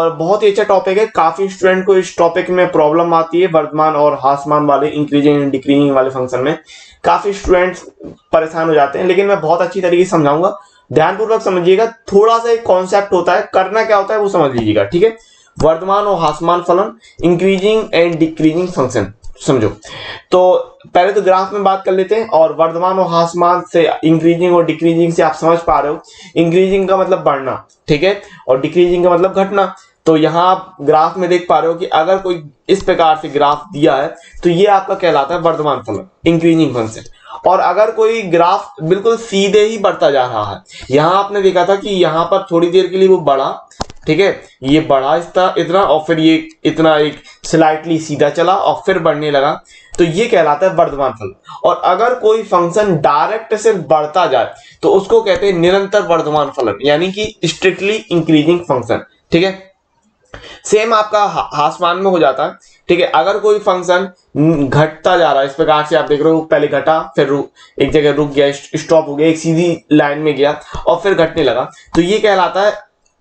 और बहुत ही अच्छा टॉपिक है। काफी स्टूडेंट को इस टॉपिक में प्रॉब्लम आती है, वर्तमान और ह्रासमान वाले इंक्रीजिंग एंड डिक्रीजिंग वाले फंक्शन में काफी स्टूडेंट्स परेशान हो जाते हैं, लेकिन मैं बहुत अच्छी तरीके से समझाऊंगा। ध्यानपूर्वक समझिएगा, थोड़ा सा एक कॉन्सेप्ट होता है, करना क्या होता है वो समझ लीजिएगा, ठीक है। वर्तमान और ह्रासमान फलन, इंक्रीजिंग एंड डिक्रीजिंग फंक्शन, समझो। तो पहले तो ग्राफ में बात कर लेते हैं, और वर्तमान और ह्रासमान से इंक्रीजिंग और डिक्रीजिंग से आप समझ पा रहे हो, इंक्रीजिंग का मतलब बढ़ना, ठीक है, और डिक्रीजिंग का मतलब घटना। तो यहां आप ग्राफ में देख पा रहे हो कि अगर कोई इस प्रकार से ग्राफ दिया है तो ये आपका कहलाता है वर्तमान फलन, इंक्रीजिंग फंक्शन। और अगर कोई ग्राफ बिल्कुल सीधे ही बढ़ता जा रहा है, यहां आपने देखा था कि यहां पर थोड़ी देर के लिए वो बढ़ा, ठीक है, ये बढ़ा इतना और फिर ये इतना एक स्लाइटली सीधा चला और फिर बढ़ने लगा, तो ये कहलाता है वर्तमान फलन। और अगर कोई फंक्शन डायरेक्ट सिर्फ बढ़ता जाए तो उसको कहते हैं निरंतर वर्तमान फलन, यानी कि स्ट्रिक्टली इंक्रीजिंग फंक्शन, ठीक है। सेम आपका ह्रासमान में हो जाता है, ठीक है। अगर कोई फंक्शन घटता जा रहा है, इस प्रकार से आप देख रहे हो, पहले घटा, फिर एक जगह रुक गया, स्टॉप हो गया, एक सीधी लाइन में गया और फिर घटने लगा, तो ये कहलाता है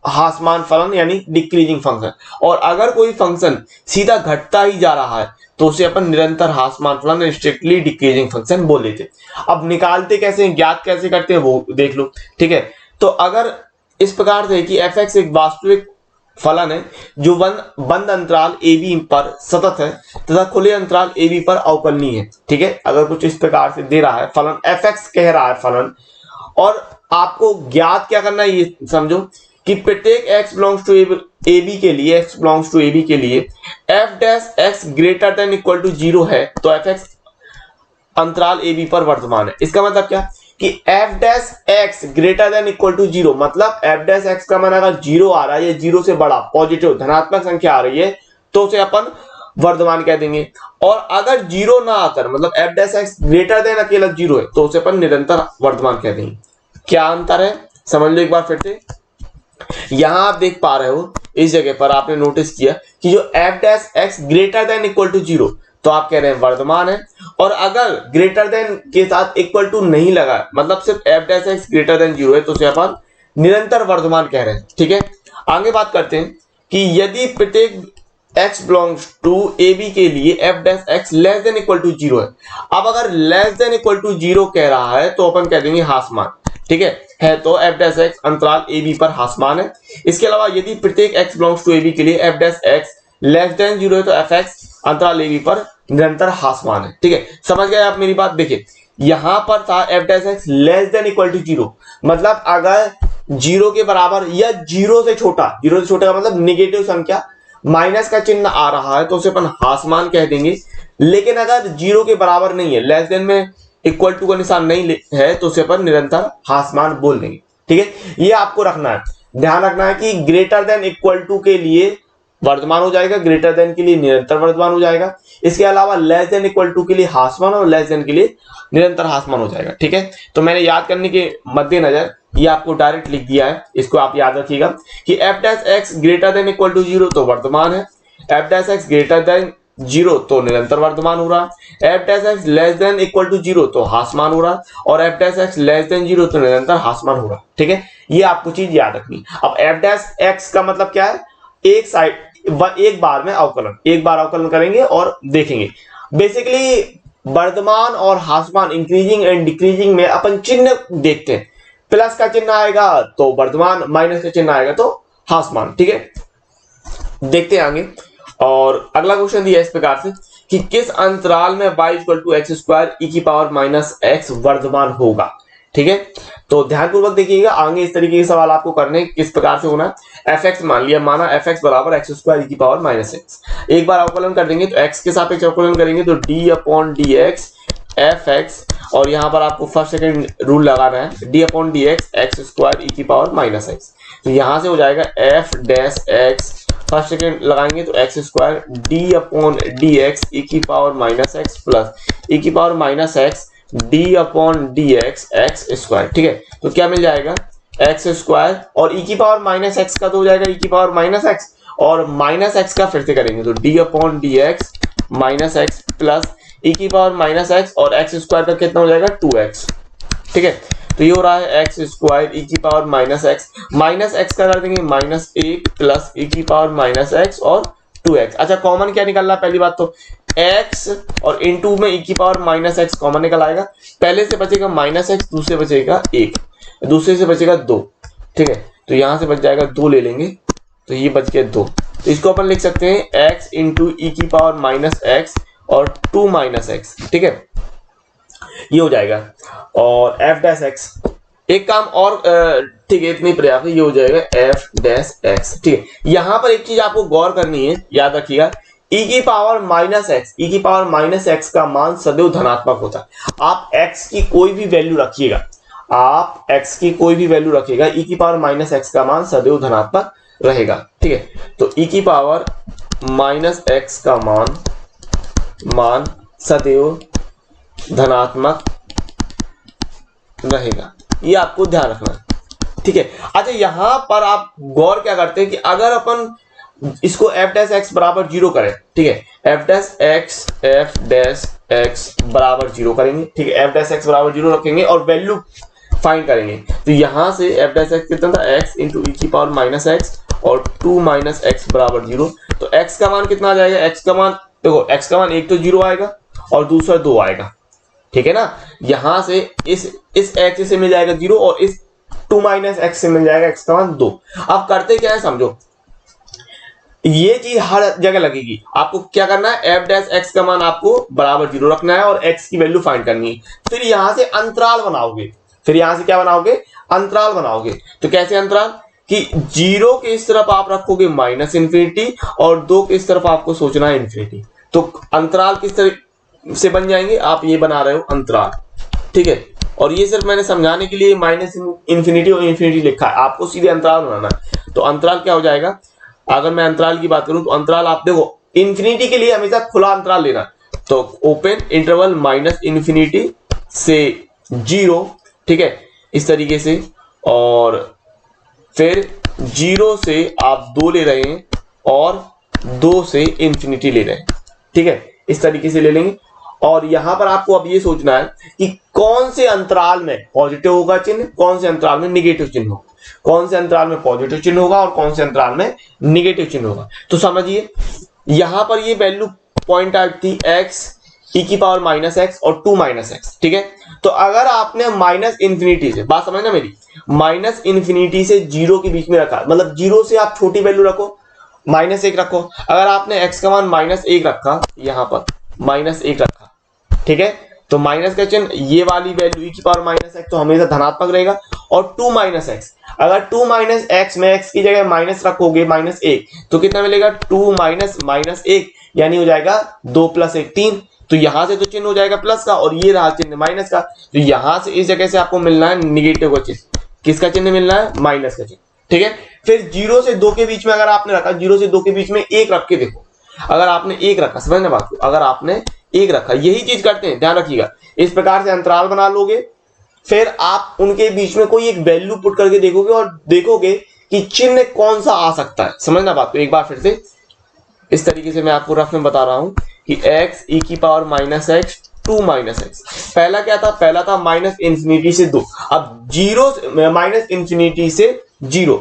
ह्रासमान फलन, यानी डिक्रीजिंग फंक्शन। और अगर कोई फंक्शन सीधा घटता ही जा रहा है तो उसे अपन निरंतर ह्रासमान फलन, स्ट्रिक्टली डिक्रीजिंग फंक्शन बोल देते हैं। अब निकालते कैसे हैं, ज्ञात कैसे करते हैं वो देख लो, ठीक है। तो अगर इस प्रकार से कि f(x) एक वास्तविक फलन है जो बंद अंतराल ab पर सतत है तथा खुले अंतराल ab पर अवकलनीय है, ठीक है। अगर कुछ इस प्रकार से दे रहा है फलन, f(x) कह रहा है फलन, और आपको ज्ञात क्या करना है ये समझो कि प्रत्येक x बिलोंग्स टू ab के लिए, x बिलोंग्स टू ab के लिए f(x) greater than equal to 0 है तो f(x) अंतराल ab पर वर्तमान है। इसका मतलब क्या कि f(x) greater than equal to 0, मतलब f(x) का मान अगर 0 आ रहा है या 0 से बड़ा पॉजिटिव धनात्मक संख्या आ रही है तो उसे अपन वर्तमान कह देंगे। और अगर 0 ना आकर मतलब f(x) ग्रेटर देन अकेला 0 है तो उसे अपन निरंतर वर्तमान कह देंगे। क्या अंतर है समझ लो एक बार फिर से। यहां आप देख पा रहे हो, इस जगह पर आपने नोटिस किया कि जो f(x) greater than equal to 0 तो आप कह रहे हैं वर्तमान है, और अगर ग्रेटर देन के साथ इक्वल टू नहीं लगा, मतलब सिर्फ f(x) ग्रेटर देन 0 है तो उसे अपन निरंतर वर्तमान कह रहे हैं, ठीक है। आगे बात करते हैं कि यदि प्रत्येक x बिलोंग्स टू ab के लिए f(x) less than equal to 0 है। अब अगर लेस देन इक्वल टू 0 कह रहा है तो अपन कह देंगे ह्रासमान, ठीक है तो f(x) अंतराल ab पर ह्रासमान है। इसके अलावा यदि प्रत्येक x बिलोंग्स टू ab के लिए f(x) लेस देन 0 है तो f(x) अंतराल ab पर निरंतर ह्रासमान है, ठीक है। समझ गए आप मेरी बात। देखिए यहां पर था f(x) less than equal to 0, मतलब अगर 0 के बराबर या 0 से छोटा का मतलब निगेटिव संख्या, माइनस का चिन्ह आ रहा है तो उसे अपन ह्रासमान कह देंगे। लेकिन अगर 0 के बराबर नहीं है, लेस देन में इक्वल टू का निशान नहीं है तो उसे अपन निरंतर ह्रासमान बोल देंगे, ठीक है। ये आपको रखना है, ध्यान रखना है कि ग्रेटर देन इक्वल टू के लिए वर्तमान हो जाएगा, ग्रेटर देन के लिए निरंतर वर्तमान हो जाएगा। इसके अलावा लेस देन इक्वल टू के लिए ह्रासमान और लेस देन के लिए निरंतर ह्रासमान हो जाएगा, ठीक है। तो मैंने याद करने के मद्देनजर ये आपको डायरेक्ट लिख दिया है, इसको आप याद रखिएगा कि f(x) greater than equal to 0 तो वर्तमान है, f(x) ग्रेटर देन 0 तो निरंतर वर्तमान हो रहा, f(x) less than equal to 0 तो ह्रासमान हो रहा, और f(x) लेस देन 0 तो निरंतर ह्रासमान हो रहा, ठीक है। ये आपको चीज याद रखनी। अब f(x) का मतलब क्या है, एक बार में अवकलन, एक बार अवकलन करेंगे और देखेंगे। बेसिकली वर्तमान और ह्रासमान, इंक्रीजिंग एंड डिक्रीजिंग में अपन चिन्ह देखते हैं, प्लस का चिन्ह आएगा तो वर्तमान, माइनस का चिन्ह आएगा तो ह्रासमान, ठीक है। देखते हैं आगे। और अगला क्वेश्चन दिया इस प्रकार से कि किस अंतराल में y equal to x² e⁻x वर्तमान होगा, ठीक है। तो ध्यानपूर्वक देखिएगा, आगे इस तरीके के सवाल आपको करने किस प्रकार से होना है। f(x) माना f(x) बराबर x² e⁻x, एक बार अवकलन कर देंगे तो x के सापेक्ष अवकलन करेंगे तो d/dx f(x), और यहां पर आपको फर्स्ट सेकंड रूल लगाना है, d/dx x² e⁻x। तो यहां से हो जाएगा f(x), फर्स्ट सेकंड लगाएंगे तो x² d/dx e⁻x plus e⁻x d/dx x², ठीक है। तो क्या मिल जाएगा x² और e⁻x का तो हो जाएगा e⁻x, और माइनस x का फिर से करेंगे तो d/dx -x प्लस e⁻x और x² का कितना हो जाएगा 2x, ठीक है। तो ये हो रहा है एक्स स्क्वायर ई की पावर माइनस एक्स का कर देंगे -1 प्लस ई की पावर -x और 2x। अच्छा कॉमन क्या निकल रहा है, पहली बात तो x और इनटू में ई की पावर -x कॉमन निकल आएगा। पहले से बचेगा -x, दूसरे बचेगा 1, दूसरे से बचेगा 2, ठीक है। तो यहां से बच जाएगा 2 ले लेंगे, तो ये बच गया 2। तो इसको अपन लिख सकते हैं x इंटू ई की पावर -x और 2 x, ठीक है, ये हो जाएगा। और f डैश x, एक काम और, ठीक है, इतनी पर्याप्त है, ये हो जाएगा f डैश x, ठीक है। यहां पर एक चीज आपको गौर करनी है, याद रखिएगा, e की पावर -x का मान सदैव धनात्मक होता है। आप x की कोई भी वैल्यू रखिएगा, आप x की कोई भी वैल्यू रखिएगा, e की पावर -x का मान सदैव धनात्मक रहेगा, ठीक है। तो e की पावर -x का मान सदैव धनात्मक रहेगा, ये आपको ध्यान रखना है, ठीक है। अच्छा यहां पर आप गौर क्या करते हैं कि अगर अपन इसको f डैश x बराबर 0 करें, ठीक है, f डैश x बराबर 0 करेंगे, ठीक है, f डैश x बराबर 0 रखेंगे और वैल्यू फाइंड करेंगे। तो यहां से f डैश x कितना था, x इंटू ई की पावर -x और 2 x बराबर 0। तो x का मान कितना आ जाएगा, x का मान देखो, x का मान एक तो 0 आएगा और दूसरा 2 आएगा, ठीक है ना। यहां से इस x से मिल जाएगा 0 और इस 2 x से मिल जाएगा x का मान 2। अब करते क्या है समझो, ये चीज हर जगह लगेगी। आपको क्या करना है, f डैश x का मान आपको बराबर 0 रखना है और x की वैल्यू फाइंड करनी है। फिर यहां से अंतराल बनाओगे, फिर यहां से क्या बनाओगे, अंतराल बनाओगे। तो कैसे अंतराल, कि 0 के इस तरफ आप रखोगे -∞ और 2 के इस तरफ आपको सोचना है ∞। तो अंतराल किस तरह से बन जाएंगे, आप ये बना रहे हो अंतराल, ठीक है। और ये सिर्फ मैंने समझाने के लिए -∞ और ∞ लिखा है, आपको सीधे अंतराल बनाना है। तो अंतराल क्या हो जाएगा, अगर मैं अंतराल की बात करूं तो अंतराल आप देखो, ∞ के लिए हमेशा खुला अंतराल लेना, तो ओपन इंटरवल -∞ से 0, ठीक है, इस तरीके से। और फिर 0 से आप 2 ले रहे हैं और 2 से ∞ ले रहे हैं, ठीक है, इस तरीके से ले लेंगे। और यहां पर आपको अब ये सोचना है कि कौन से अंतराल में पॉजिटिव होगा चिन्ह, कौन से अंतराल में निगेटिव चिन्ह होगा, कौन से अंतराल में पॉजिटिव चिन्ह होगा और कौन से अंतराल में निगेटिव चिन्ह होगा। तो समझिए यहां पर ये वैल्यू पॉइंट आउट थी x e की पावर -x और 2 x, ठीक है। तो अगर आपने -∞ से, बात समझना मेरी, -∞ से 0 के बीच में रखा, मतलब 0 से आप छोटी वैल्यू रखो, -1 रखो। अगर आपने x का मान -1 रखा, यहां पर -1 रखा, ठीक है, तो माइनस का चिन्ह, ये वाली वैल्यू e की पावर -x तो हमेशा धनात्मक रहेगा। और 2 x, अगर 2 x में x की जगह माइनस रखोगे -1, तो कितना मिलेगा, 2 -1 यानी हो जाएगा 2 + 1 3। तो यहां से तो चिन्ह हो जाएगा प्लस का और ये रहा चिन्ह माइनस का। तो यहां से इस जगह से आपको मिलना है निगेटिव का चिन्ह, किसका चिन्ह मिलना है, माइनस का चिन्ह, ठीक है। फिर 0 से 2 के बीच में अगर आपने रखा, 0 से 2 के बीच में 1 रख के देखो, अगर आपने 1 रखा, समझना बात को, अगर आपने 1 रखा, यही चीज करते हैं, ध्यान रखिएगा। इस प्रकार से अंतराल बना लोगे, फिर आप उनके बीच में कोई एक वैल्यू पुट करके देखोगे और देखोगे कि चिन्ह कौन सा आ सकता है। समझना बात को, एक बार फिर से इस तरीके से मैं आपको रफ में बता रहा हूं कि x e की पावर -x 2 x, पहला क्या था, पहला था -∞ से 2। अब 0 -∞ से 0,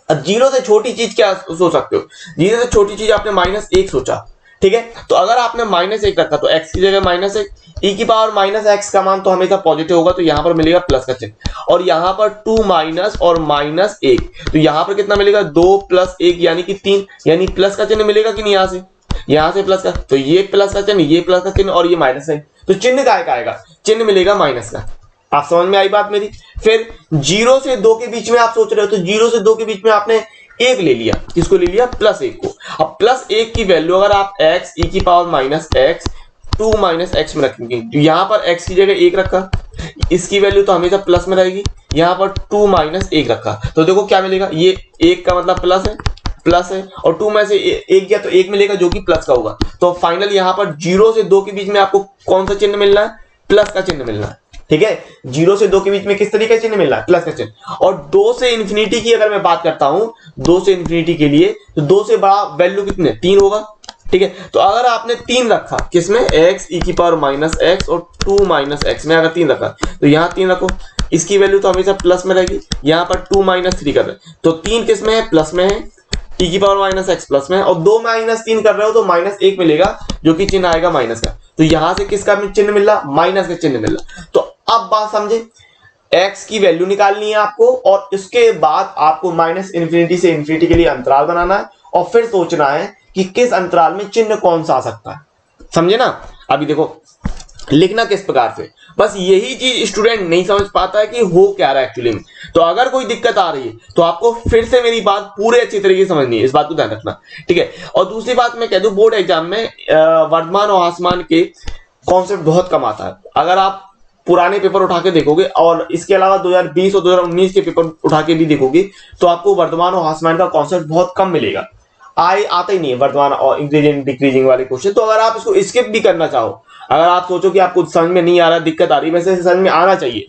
अब 0 से छोटी चीज क्या सोच सकते हो, 0 से छोटी चीज आपने -1 सोचा, ठीक है। तो अगर आपने -1 रखा तो x की जगह -1, e की पावर -x का मान तो हमेशा पॉजिटिव होगा, तो यहां पर मिलेगा प्लस का चिन्ह। और यहां पर 2 और -1, तो यहां पर कितना मिलेगा, 2 + 1 यानी कि 3, यानी प्लस का चिन्ह मिलेगा कि नहीं, यहां से प्लस का, तो ये प्लस का चिन्ह, ये प्लस का चिन्ह और ये माइनस है, तो चिन्ह काय का आएगा, चिन्ह मिलेगा माइनस का। आप समझ में आई बात मेरी। फिर 0 से 2 के बीच में आप सोच रहे हो, तो 0 से 2 के बीच में आपने 1 ले लिया, किसको ले लिया, +1 को। अब +1 की वैल्यू अगर आप x e की पावर -x 2 x में रखेंगे, तो यहां पर x की जगह 1 रखा, इसकी वैल्यू तो हमेशा प्लस में रहेगी, यहां पर 2 - 1 रखा, तो देखो क्या मिलेगा, ये 1 का मतलब प्लस है और 2 में से 1 गया तो 1 मिलेगा जो कि प्लस का होगा। तो फाइनल यहां पर 0 से 2 के बीच में आपको कौन सा चिन्ह मिलना है, प्लस का चिन्ह मिलना है, ठीक है। 0 से 2 के बीच में किस तरीके का चिन्ह मिल रहा है, प्लस का चिन्ह। और 2 से इन्फिनिटी की अगर मैं बात करता हूं, 2 से इन्फिनिटी के लिए, तो 2 से बड़ा वैल्यू कितने, 3 होगा, ठीक है। तो अगर आपने 3 रखा, किसमें, x e की पावर -x और 2 x में अगर 3 रखा, तो यहां 3 रखो, इसकी वैल्यू तो हमेशा प्लस में रहेगी। यहाँ पर 2 - 3 कर रहे हैं तो 3 किस में है, प्लस में है, टी की पावर माइनस एक्स प्लस में है, और 2 - 3 कर रहे हो तो -1 मिलेगा जो कि चिन्ह आएगा माइनस का। तो यहां से किसका चिन्ह मिल रहा, माइनस का चिन्ह मिल रहा। तो अब बात समझे, x की वैल्यू निकालनी है आपको और इसके बाद आपको -∞ से ∞ के लिए अंतराल बनाना है और फिर सोचना है कि किस अंतराल में चिन्ह कौन सा आ सकता है। समझे ना। अभी देखो लिखना किस प्रकार से, बस यही चीज स्टूडेंट नहीं समझ पाता है कि हो क्या रहा है एक्चुअली में। तो अगर कोई दिक्कत आ रही है तो आपको फिर से मेरी बात पूरे अच्छी तरीके से समझनी है, इस बात को ध्यान रखना, ठीक है। और दूसरी बात मैं कह दूं, बोर्ड एग्जाम में वर्धमान और ह्रासमान के कॉन्सेप्ट बहुत कम आता है। अगर आप पुराने पेपर उठा के देखोगे और इसके अलावा 2020 और 2019 के पेपर उठा के भी देखोगे तो आपको वर्धमान और ह्रासमान का कॉन्सेप्ट बहुत कम मिलेगा, आता ही नहीं है वर्धमान और इंक्रीजिंग डिक्रीजिंग वाले क्वेश्चन। तो अगर आप इसको स्किप भी करना चाहो, अगर आप सोचो कि आपको समझ में नहीं आ रहा, दिक्कत आ रही, वैसे समझ में आना चाहिए,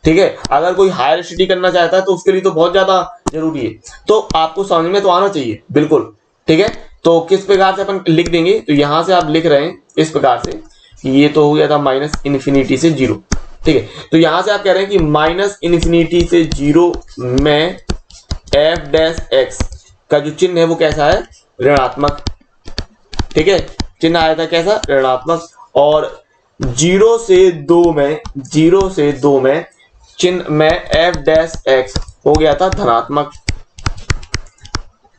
ठीक है। अगर कोई हायर स्टडी करना चाहता है तो उसके लिए तो बहुत ज्यादा जरूरी है, तो आपको समझ में तो आना चाहिए बिल्कुल, ठीक है। तो किस प्रकार से अपन लिख देंगे, तो यहां से आप लिख रहे हैं इस प्रकार से कि ये तो हो गया था -∞ से 0, ठीक है। तो यहां से आप कह रहे हैं कि -∞ से 0 में f' का जो चिन्ह है वो कैसा है, ऋणात्मक, ठीक है। चिन्ह आया था कैसा, ऋणात्मक। और 0 से 2 में चिन्ह में f' हो गया था धनात्मक,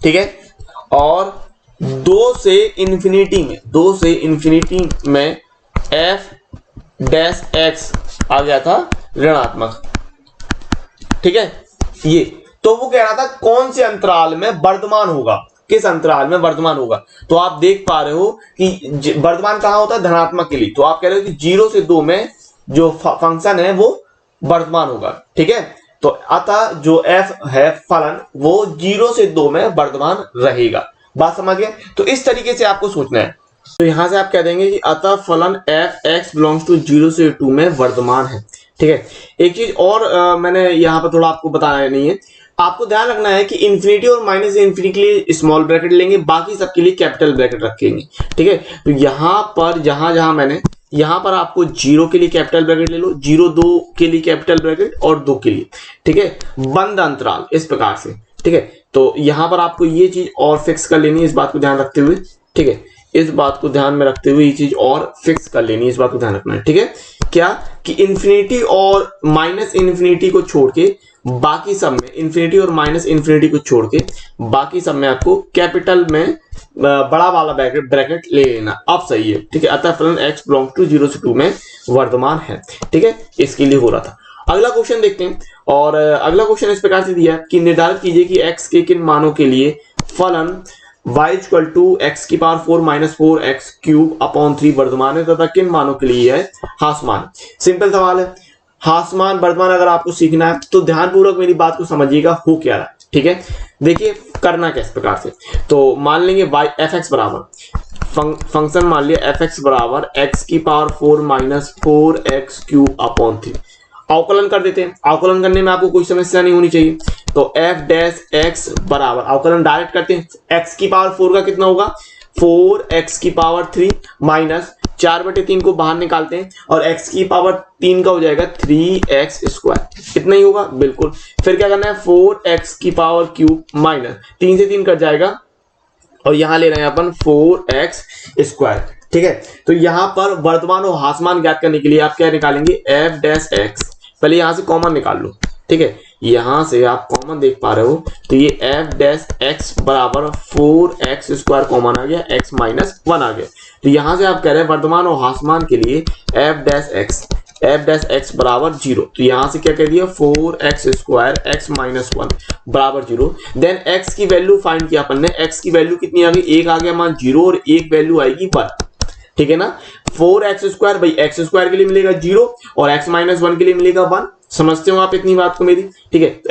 ठीक है। और 2 से ∞ में f' आ गया था ऋणात्मक, ठीक है। ये तो वो कह रहा था कौन से अंतराल में वर्धमान होगा, किस अंतराल में वर्धमान होगा। तो आप देख पा रहे हो कि वर्धमान कहां होता है, धनात्मक के लिए। तो आप कह रहे हो कि 0 से 2 में जो फंक्शन है वो वर्धमान होगा, ठीक है। तो अतः जो f है फलन वो 0 से 2 में वर्धमान रहेगा। बात समझ गए। तो इस तरीके से आपको सोचना है। तो यहां से आप कह देंगे कि अतः फलन f(x) बिलोंग्स टू 0 से 2 में वर्धमान है, ठीक है। एक चीज और मैंने यहां पर थोड़ा आपको बताया नहीं है, आपको ध्यान रखना है कि इंफिनिटी और -∞ के लिए स्मॉल ब्रैकेट लेंगे, बाकी सबके लिए कैपिटल ब्रैकेट रखेंगे, ठीक है। तो यहां पर जहां मैंने यहां पर आपको 0 के लिए कैपिटल ब्रैकेट ले लो, 0 2 के लिए कैपिटल ब्रैकेट और 2 के लिए, ठीक है, बंद अंतराल इस प्रकार से, ठीक है। तो यहां पर आपको ये चीज और फिक्स कर लेनी है, इस बात को ध्यान रखते हुए, ठीक है। इस बात को ध्यान में रखते हुए ये चीज और फिक्स कर लेनी है, इस बात को ध्यान रखना है, ठीक है। क्या कि इंफिनिटी और -∞ को छोड़ के बाकी सब में, इंफिनिटी और -∞ को छोड़ के बाकी सब में आपको कैपिटल में बड़ा वाला ब्रैकेट ले लेना। अब सही है, ठीक है। अतः फलन x बिलोंग टू 0 से 2 में वर्धमान है, ठीक है। इसके लिए हो रहा था। अगला क्वेश्चन देखते हैं। और अगला क्वेश्चन इस प्रकार से दिया कि निर्धारित कीजिए कि x के किन मानों के लिए फलन y इक्वल टू x की पावर 4 - 4x³ वर्धमान है तथा किन मानों के लिए है ह्रासमान। सिंपल सवाल है। ह्रासमान वर्धमान अगर आपको सीखना है तो ध्यानपूर्वक मेरी बात को समझिएगा हो क्या रहा है, ठीक है। देखिए करना किस प्रकार से, तो मान लेंगे f(x) बराबर फंक्शन मान लिया f(x) बराबर x की पावर 4 - 4x³ अवकलन कर देते हैं। अवकलन करने में आपको कोई समस्या नहीं होनी चाहिए। तो f' बराबर अवकलन डायरेक्ट करते हैं, x की पावर 4 का कितना होगा 4x की पावर 3 माइनस 4/3 को बाहर निकालते हैं और x की पावर 3 का हो जाएगा 3x², इतना ही होगा बिल्कुल। फिर क्या करना है 4x की पावर क्यूब माइनस 3 से 3 कट जाएगा और यहां ले रहे हैं अपन 4x², ठीक है। तो यहां पर वर्धमान और ह्रासमान ज्ञात करने के लिए आप क्या निकालेंगे f'(x), पहले यहां से कॉमन निकाल लो, ठीक है। यहां से आप कॉमन देख पा रहे हो तो ये f'(x) बराबर 4x² कॉमन आ गया, x - 1 आ गया। तो यहां से आप कह रहे हैं वर्धमान और ह्रासमान के लिए f'(x) बराबर 0। तो यहां से क्या कह दिया 4x² x - 1 बराबर 0। देन x की वैल्यू फाइंड किया अपन ने, x की वैल्यू कितनी आ गई, 1 आ गया मान 0 और 1 वैल्यू आएगी 1, ठीक है ना। 4x² भाई x² के लिए मिलेगा 0 और x - 1 के लिए मिलेगा 1। समझते हो आप इतनी बात को मेरी, ठीक है। तो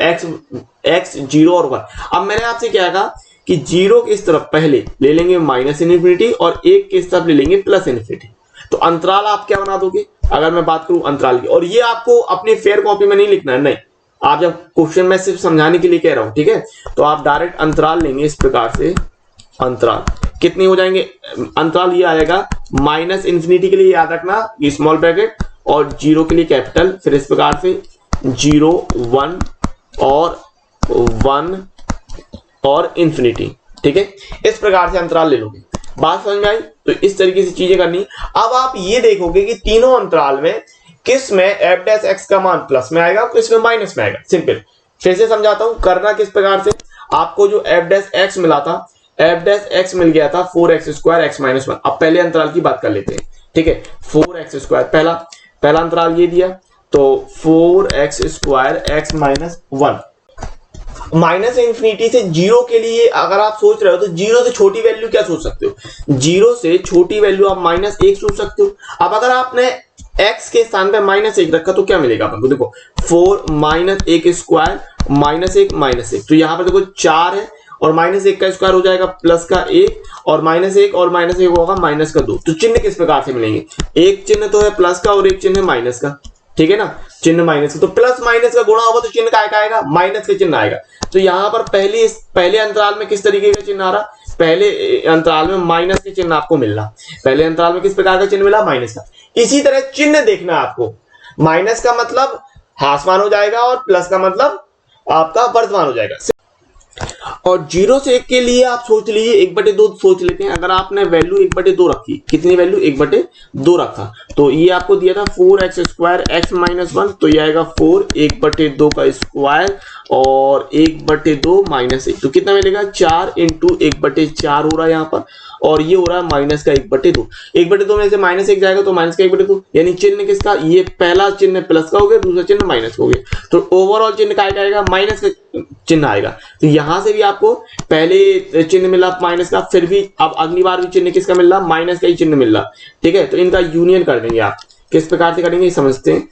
x 0 और 1। अब मैंने आपसे क्या कहा कि 0 की इस तरफ पहले ले लेंगे -∞ और 1 की इस तरफ ले लेंगे +∞। तो अंतराल आप क्या बना दोगे अगर मैं बात करूं अंतराल की, और ये आपको अपने फेयर कॉपी में नहीं लिखना है, नहीं, आप जब क्वेश्चन में सिर्फ समझाने के लिए कह रहा हूं, ठीक है। तो आप डायरेक्ट अंतराल लेंगे इस प्रकार से। अंतराल कितने हो जाएंगे, अंतराल ये आएगा -∞ के लिए याद रखना ये स्मॉल ब्रैकेट और 0 के लिए कैपिटल, फिर इस प्रकार से 0 1 और 1 और इंफिनिटी। ठीक है, इस प्रकार से अंतराल ले लोगे। बात समझ में आई? तो इस तरीके से चीजें करनी। अब आप ये देखोगे कि तीनों अंतराल में किस में एफ डैश एक्स का मान प्लस में आएगा, किस में माइनस में आएगा। सिंपल, फिर से समझाता हूं करना किस प्रकार से। आपको जो एफ डैश एक्स मिला था, एफ डैश एक्स मिल गया था 4x² x - 1। अब पहले अंतराल की बात कर लेते हैं। ठीक है, 4x² पहला अंतराल ये दिया, तो 4x² x - 1। माइनस इंफिनिटी से जीरो के लिए अगर आप सोच रहे हो तो जीरो से छोटी वैल्यू क्या सोच सकते हो? जीरो से छोटी वैल्यू आप -1 सोच सकते हो। अब अगर आपने x के स्थान पे -1 रखा तो क्या मिलेगा आपको? देखो 4 - 1² -1 तो यहां पर देखो 4 है और -1 का स्क्वायर हो जाएगा प्लस का 1 और -1 और -1 होगा माइनस का 2। तो चिन्ह किस प्रकार से मिलेंगे? एक चिन्ह तो है प्लस का और एक चिन्ह है माइनस का। ठीक है ना, चिन्ह माइनस का, तो प्लस माइनस का गुणा होगा तो चिन्ह काय का आएगा? माइनस का चिन्ह आएगा। तो यहां पर पहले अंतराल में किस तरीके का चिन्ह आ रहा? पहले अंतराल में माइनस के चिन्ह आपको मिल रहा। पहले अंतराल में किस प्रकार का चिन्ह मिला? माइनस का। इसी तरह चिन्ह देखना आपको, माइनस का मतलब ह्रासमान हो जाएगा और प्लस का मतलब आपका वर्धमान हो जाएगा। और 0 से 1 के लिए आप सोच लीजिए 1/2 सोच लेते हैं। अगर आपने वैल्यू 1/2 रखी, कितनी वैल्यू? 1/2 रखा, तो ये आपको दिया था 4x² x - 1, तो ये आएगा 4 1/2 का स्क्वायर और 1/2 -1, तो कितना मिलेगा? 4 × 1/4 हो रहा है यहाँ पर, और ये हो रहा है माइनस का 1/2। 1/2 में से -1 जाएगा तो माइनस का 1/2, यानी चिन्ह किसका? ये पहला चिन्ह प्लस का हो गया, दूसरा चिन्ह माइनस का हो गया, तो ओवरऑल चिन्ह का आएगा माइनस का चिन्ह आएगा। तो यहां से भी आपको पहले चिन्ह मिला माइनस का, फिर भी अब अगली बार भी चिन्ह किसका मिल रहा? माइनस का ही चिन्ह मिल रहा। ठीक है, तो इनका यूनियन कर देंगे। आप किस प्रकार से करेंगे समझते हैं।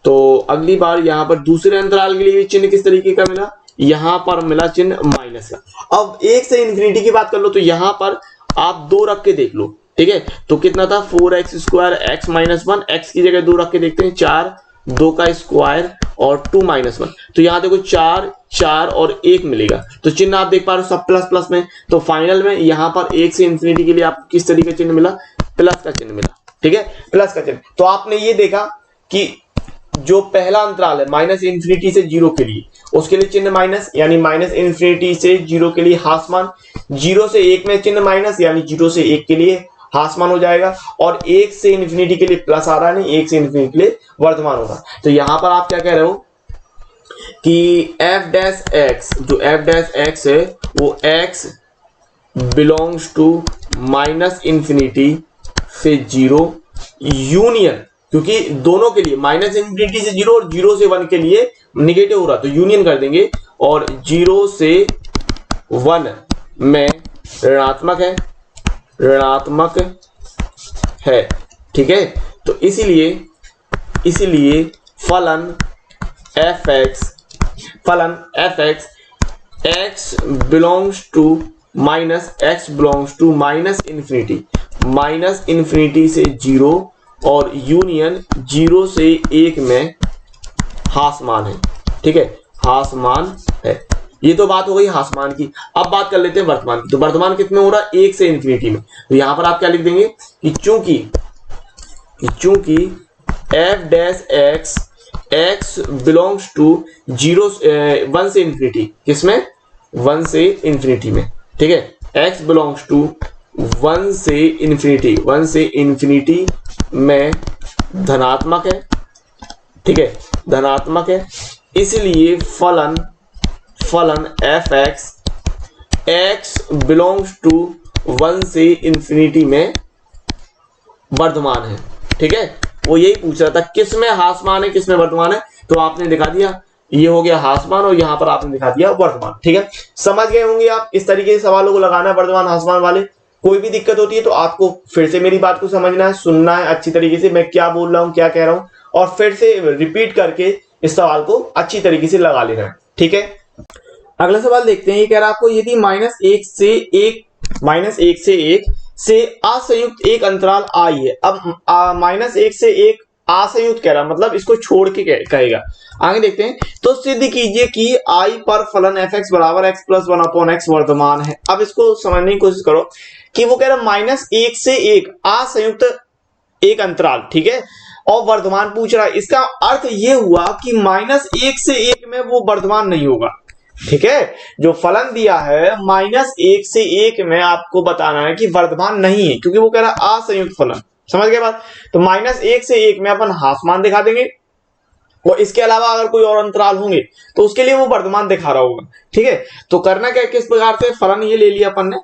तो अगली बार यहां पर दूसरे अंतराल के लिए भी चिन्ह किस तरीके का मिला? यहां पर मिला चिन्ह माइनस का। अब 1 से इंफिनिटी की बात कर लो, तो यहां पर आप 2 रख के देख लो। ठीक है, तो कितना था? 4x² x - 1, x की जगह 2 रख के देखते हैं, 4 2 का स्क्वायर और 2 - 1, तो यहां देखो 4 4 और 1 मिलेगा। तो चिन्ह आप देख पा रहे हो सब प्लस प्लस में। तो फाइनल में यहां पर 1 से इंफिनिटी के लिए आप किस तरीके का चिन्ह मिला? प्लस का चिन्ह मिला। ठीक है, प्लस का चिन्ह। तो आपने ये देखा कि जो पहला अंतराल है -इंफिनिटी से 0 के लिए, उसके लिए चिन्ह माइनस, यानी -इंफिनिटी से 0 के लिए ह्रासमान। 0 से 1 में चिन्ह माइनस, यानी 0 से 1 के लिए ह्रासमान हो जाएगा, और 1 से इंफिनिटी के लिए प्लस आ रहा है, नहीं 1 से इंफिनिटी के लिए वर्धमान होगा। तो यहां पर आप क्या कह रहे हो कि f डैश x, जो f डैश x है वो x बिलोंग्स टू -इंफिनिटी से 0 यूनियन, क्योंकि दोनों के लिए -इंफिनिटी से 0 और 0 से 1 के लिए निगेटिव हो रहा, तो यूनियन कर देंगे। और 0 से 1 में ऋणात्मक है। ठीक है, तो इसीलिए फलन fx x belongs to -infinity से 0 और यूनियन 0 से 1 में ह्रासमान है। ठीक है, ह्रासमान है। ये तो बात हो गई ह्रासमान की। अब बात कर लेते हैं वर्तमान की। तो वर्तमान कितने हो रहा है? 1 से इंफिनिटी में। तो यहां पर आप क्या लिख देंगे कि चूंकि f dash x belongs to 1 से इंफिनिटी, किसमें? 1 से इंफिनिटी में। ठीक है, x बिलोंग्स टू 1 से इंफिनिटी में धनात्मक है। ठीक है, धनात्मक है, इसलिए फलन fx x बिलोंग्स टू 1 से इंफिनिटी में वर्धमान है। ठीक है, वो यही पूछ रहा था किस में ह्रासमान है, किस में वर्धमान है। तो आपने दिखा दिया, ये हो गया ह्रासमान और यहां पर आपने दिखा दिया वर्धमान। ठीक है, समझ गए होंगे आप इस तरीके से सवालों को लगाना है, वर्धमान ह्रासमान वाले। कोई भी दिक्कत होती है तो आपको फिर से मेरी बात को समझना है, सुनना है अच्छी तरीके से, मैं क्या बोल रहा हूं, क्या कह रहा हूं, और फिर से रिपीट करके इस सवाल को अच्छी तरीके से लगा लेना है। ठीक है, अगला सवाल देखते हैं। ये कह रहा है आपको यदि -1 से 1 से असंयुक्त एक अंतराल आई है। अब -1 से 1 असंयुक्त कह रहा, मतलब इसको छोड़ के कहेगा। आगे देखते हैं। तो सिद्ध कीजिए कि i पर फलन fx बराबर x + 1/x वर्धमान है। अब इसको समझने की कोशिश करो कि वो कह रहा -1 से 1 असंयुक्त एक अंतराल। ठीक है, और वर्धमान पूछ रहा है, इसका अर्थ ये हुआ कि -1 से 1 में वो वर्धमान नहीं होगा। ठीक है, जो फलन दिया है -1 से 1 में आपको बताना है कि वर्धमान नहीं है, क्योंकि वो कह रहा है असंयुक्त फलन। समझ गए बात? तो -1 से 1 में अपन हासमान दिखा देंगे, और इसके अलावा अगर कोई और अंतराल होंगे तो उसके लिए वो वर्धमान दिखा रहा होगा। ठीक है, तो करना क्या, किस प्रकार से फलन ये ले लिया अपन ने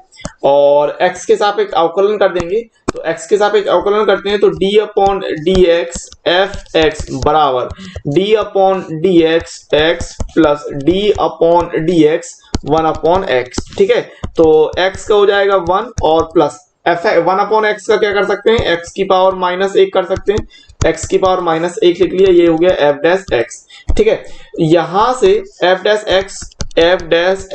और x के सापेक्ष अवकलन कर देंगे। तो x के सापेक्ष अवकलन करते हैं तो d upon D x F x बराबर d upon D x x plus d upon D x 1 upon x. ठीक है, तो x का हो जाएगा 1 और प्लस एफ 1 अपॉन एक्स का क्या कर सकते हैं, x की पावर -1 कर सकते हैं, x की पावर -1 लिख लिया, ये हो गया f डैश x। ठीक है, यहां से f डैश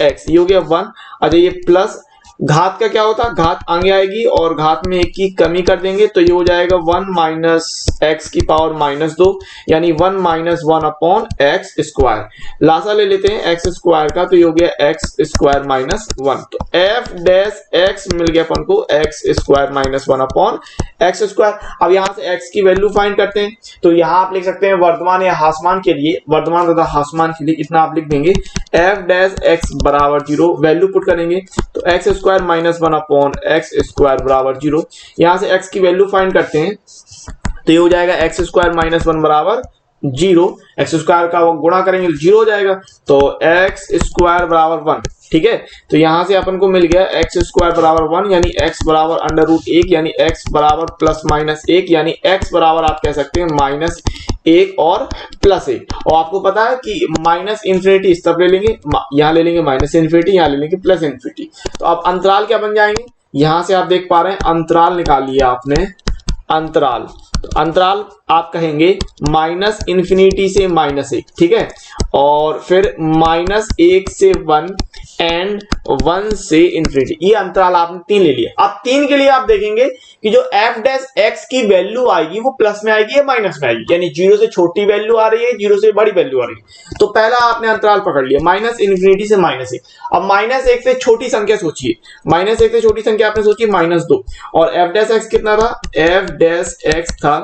x ये हो गया 1। अच्छा, ये प्लस घात का क्या होता, घात आगे आएगी और घात में 1 की कमी कर देंगे तो ये हो जाएगा 1 माइनस एक्स की पावर -2 यानी 1 माइनस 1 अपॉन एक्स स्क्वायर। लासा ले लेते हैं एक्स स्क्वायर का, तो ये हो गया एक्स स्क्वायर -1। तो एफ डैश एक्स मिल गया अपन को x square -1 upon x square. अब यहां से एक्स की वैल्यू फाइंड करते हैं, तो यहां आप लिख सकते हैं वर्धमान या हासमान के लिए, वर्धमान तथा हासमान के लिए इतना आप लिख देंगे एफ डैश एक्स बराबर 0, वैल्यू पुट करेंगे तो x square -1 upon x square बराबर 0। यहां से x की वैल्यू फाइंड करते हैं तो ये हो जाएगा एक्स स्क्वायर -1 बराबर 0, एक्स स्क्वायर का वो गुणा करेंगे तो 0 हो जाएगा, तो एक्स स्क्वायर बराबर 1। ठीक है, तो यहां से अपन को मिल गया एक्स स्क्वायर बराबर 1 यानी x बराबर √1 यानी x बराबर +-1 यानी x बराबर आप कह सकते हैं -1 और +1। और आपको पता है कि -∞ इस तरफ ले लेंगे, यहां ले लेंगे -∞, यहां ले लेंगे +∞। तो अब अंतराल क्या बन जाएंगे, यहां से आप देख पा रहे हैं अंतराल निकाल लिया आपने, अंतराल। तो अंतराल आप कहेंगे -∞ से -1। ठीक है, और फिर -1 से 1 एंड 1 से ∞, ये अंतराल आपने 3 ले लिया। अब 3 के लिए आप देखेंगे कि जो f डैश x की वैल्यू आएगी वो प्लस में आएगी या माइनस में आएगी, यानी 0 से छोटी वैल्यू आ रही है, 0 से बड़ी वैल्यू आ रही है। तो पहला आपने अंतराल पकड़ लिया -∞ से -1। अब -1 से छोटी संख्या सोचिए, -1 से छोटी संख्या आपने सोची -2, और f डैश x कितना था, f डैश x था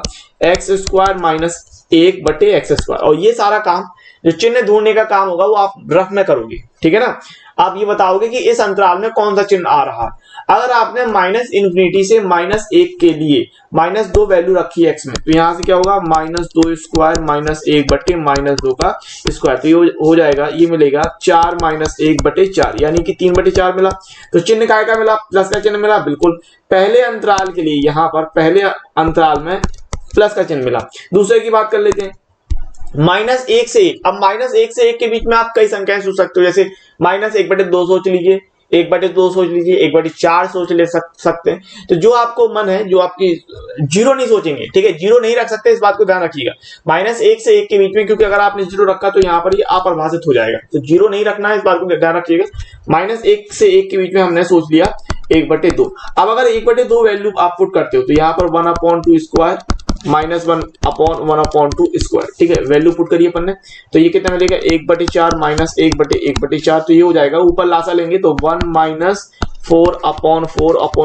एक्स स्क्वायर -1 बटे एक्स स्क्वायर। और ये सारा काम जो चिन्ह ढूंढने का काम होगा वो आप रफ में करोगे। ठीक है ना, आप ये बताओगे कि इस अंतराल में कौन सा चिन्ह आ रहा है। अगर आपने -∞ से -1 के लिए -2 वैल्यू रखी है x में, तो यहां से क्या होगा -2 स्क्वायर -1 बटे -2 का स्क्वायर, तो ये हो जाएगा, ये मिलेगा 4 -1 बटे 4 यानी कि 3 बटे 4 मिला। तो चिन्ह काय का मिला, प्लस का चिन्ह मिला। बिल्कुल, पहले अंतराल के लिए यहाँ पर पहले अंतराल में प्लस का चिन्ह मिला। दूसरे की बात कर लेते हैं, -1 से 1। अब -1 से 1 के बीच में आप कई संख्याएं सोच सकते हो, जैसे -1/2 सोच लीजिए, 1/2 सोच लीजिए, 1/4 सोच ले सकते हैं। तो जो आपको मन है, जो आपकी, 0 नहीं सोचेंगे। ठीक है, 0 नहीं रख सकते, इस बात को ध्यान रखिएगा। -1 से 1 के बीच में, क्योंकि अगर आपने 0 रखा तो यहाँ पर ये अपरिभाषित हो जाएगा, तो 0 नहीं रखना है, इस बात को ध्यान रखिएगा। -1 से 1 के बीच में हमने सोच लिया 1/2। अब अगर 1/2 वैल्यू आप पुट करते हो तो यहाँ पर 1/2 स्क्वायर -1/2 स्क्वायर। ठीक है, वैल्यू पुट करिए अपन ने, तो ये कितना मिलेगा 1/4 -1/1/4। तो ये हो जाएगा, ऊपर लासा लेंगे तो 1 -4/4 अपॉन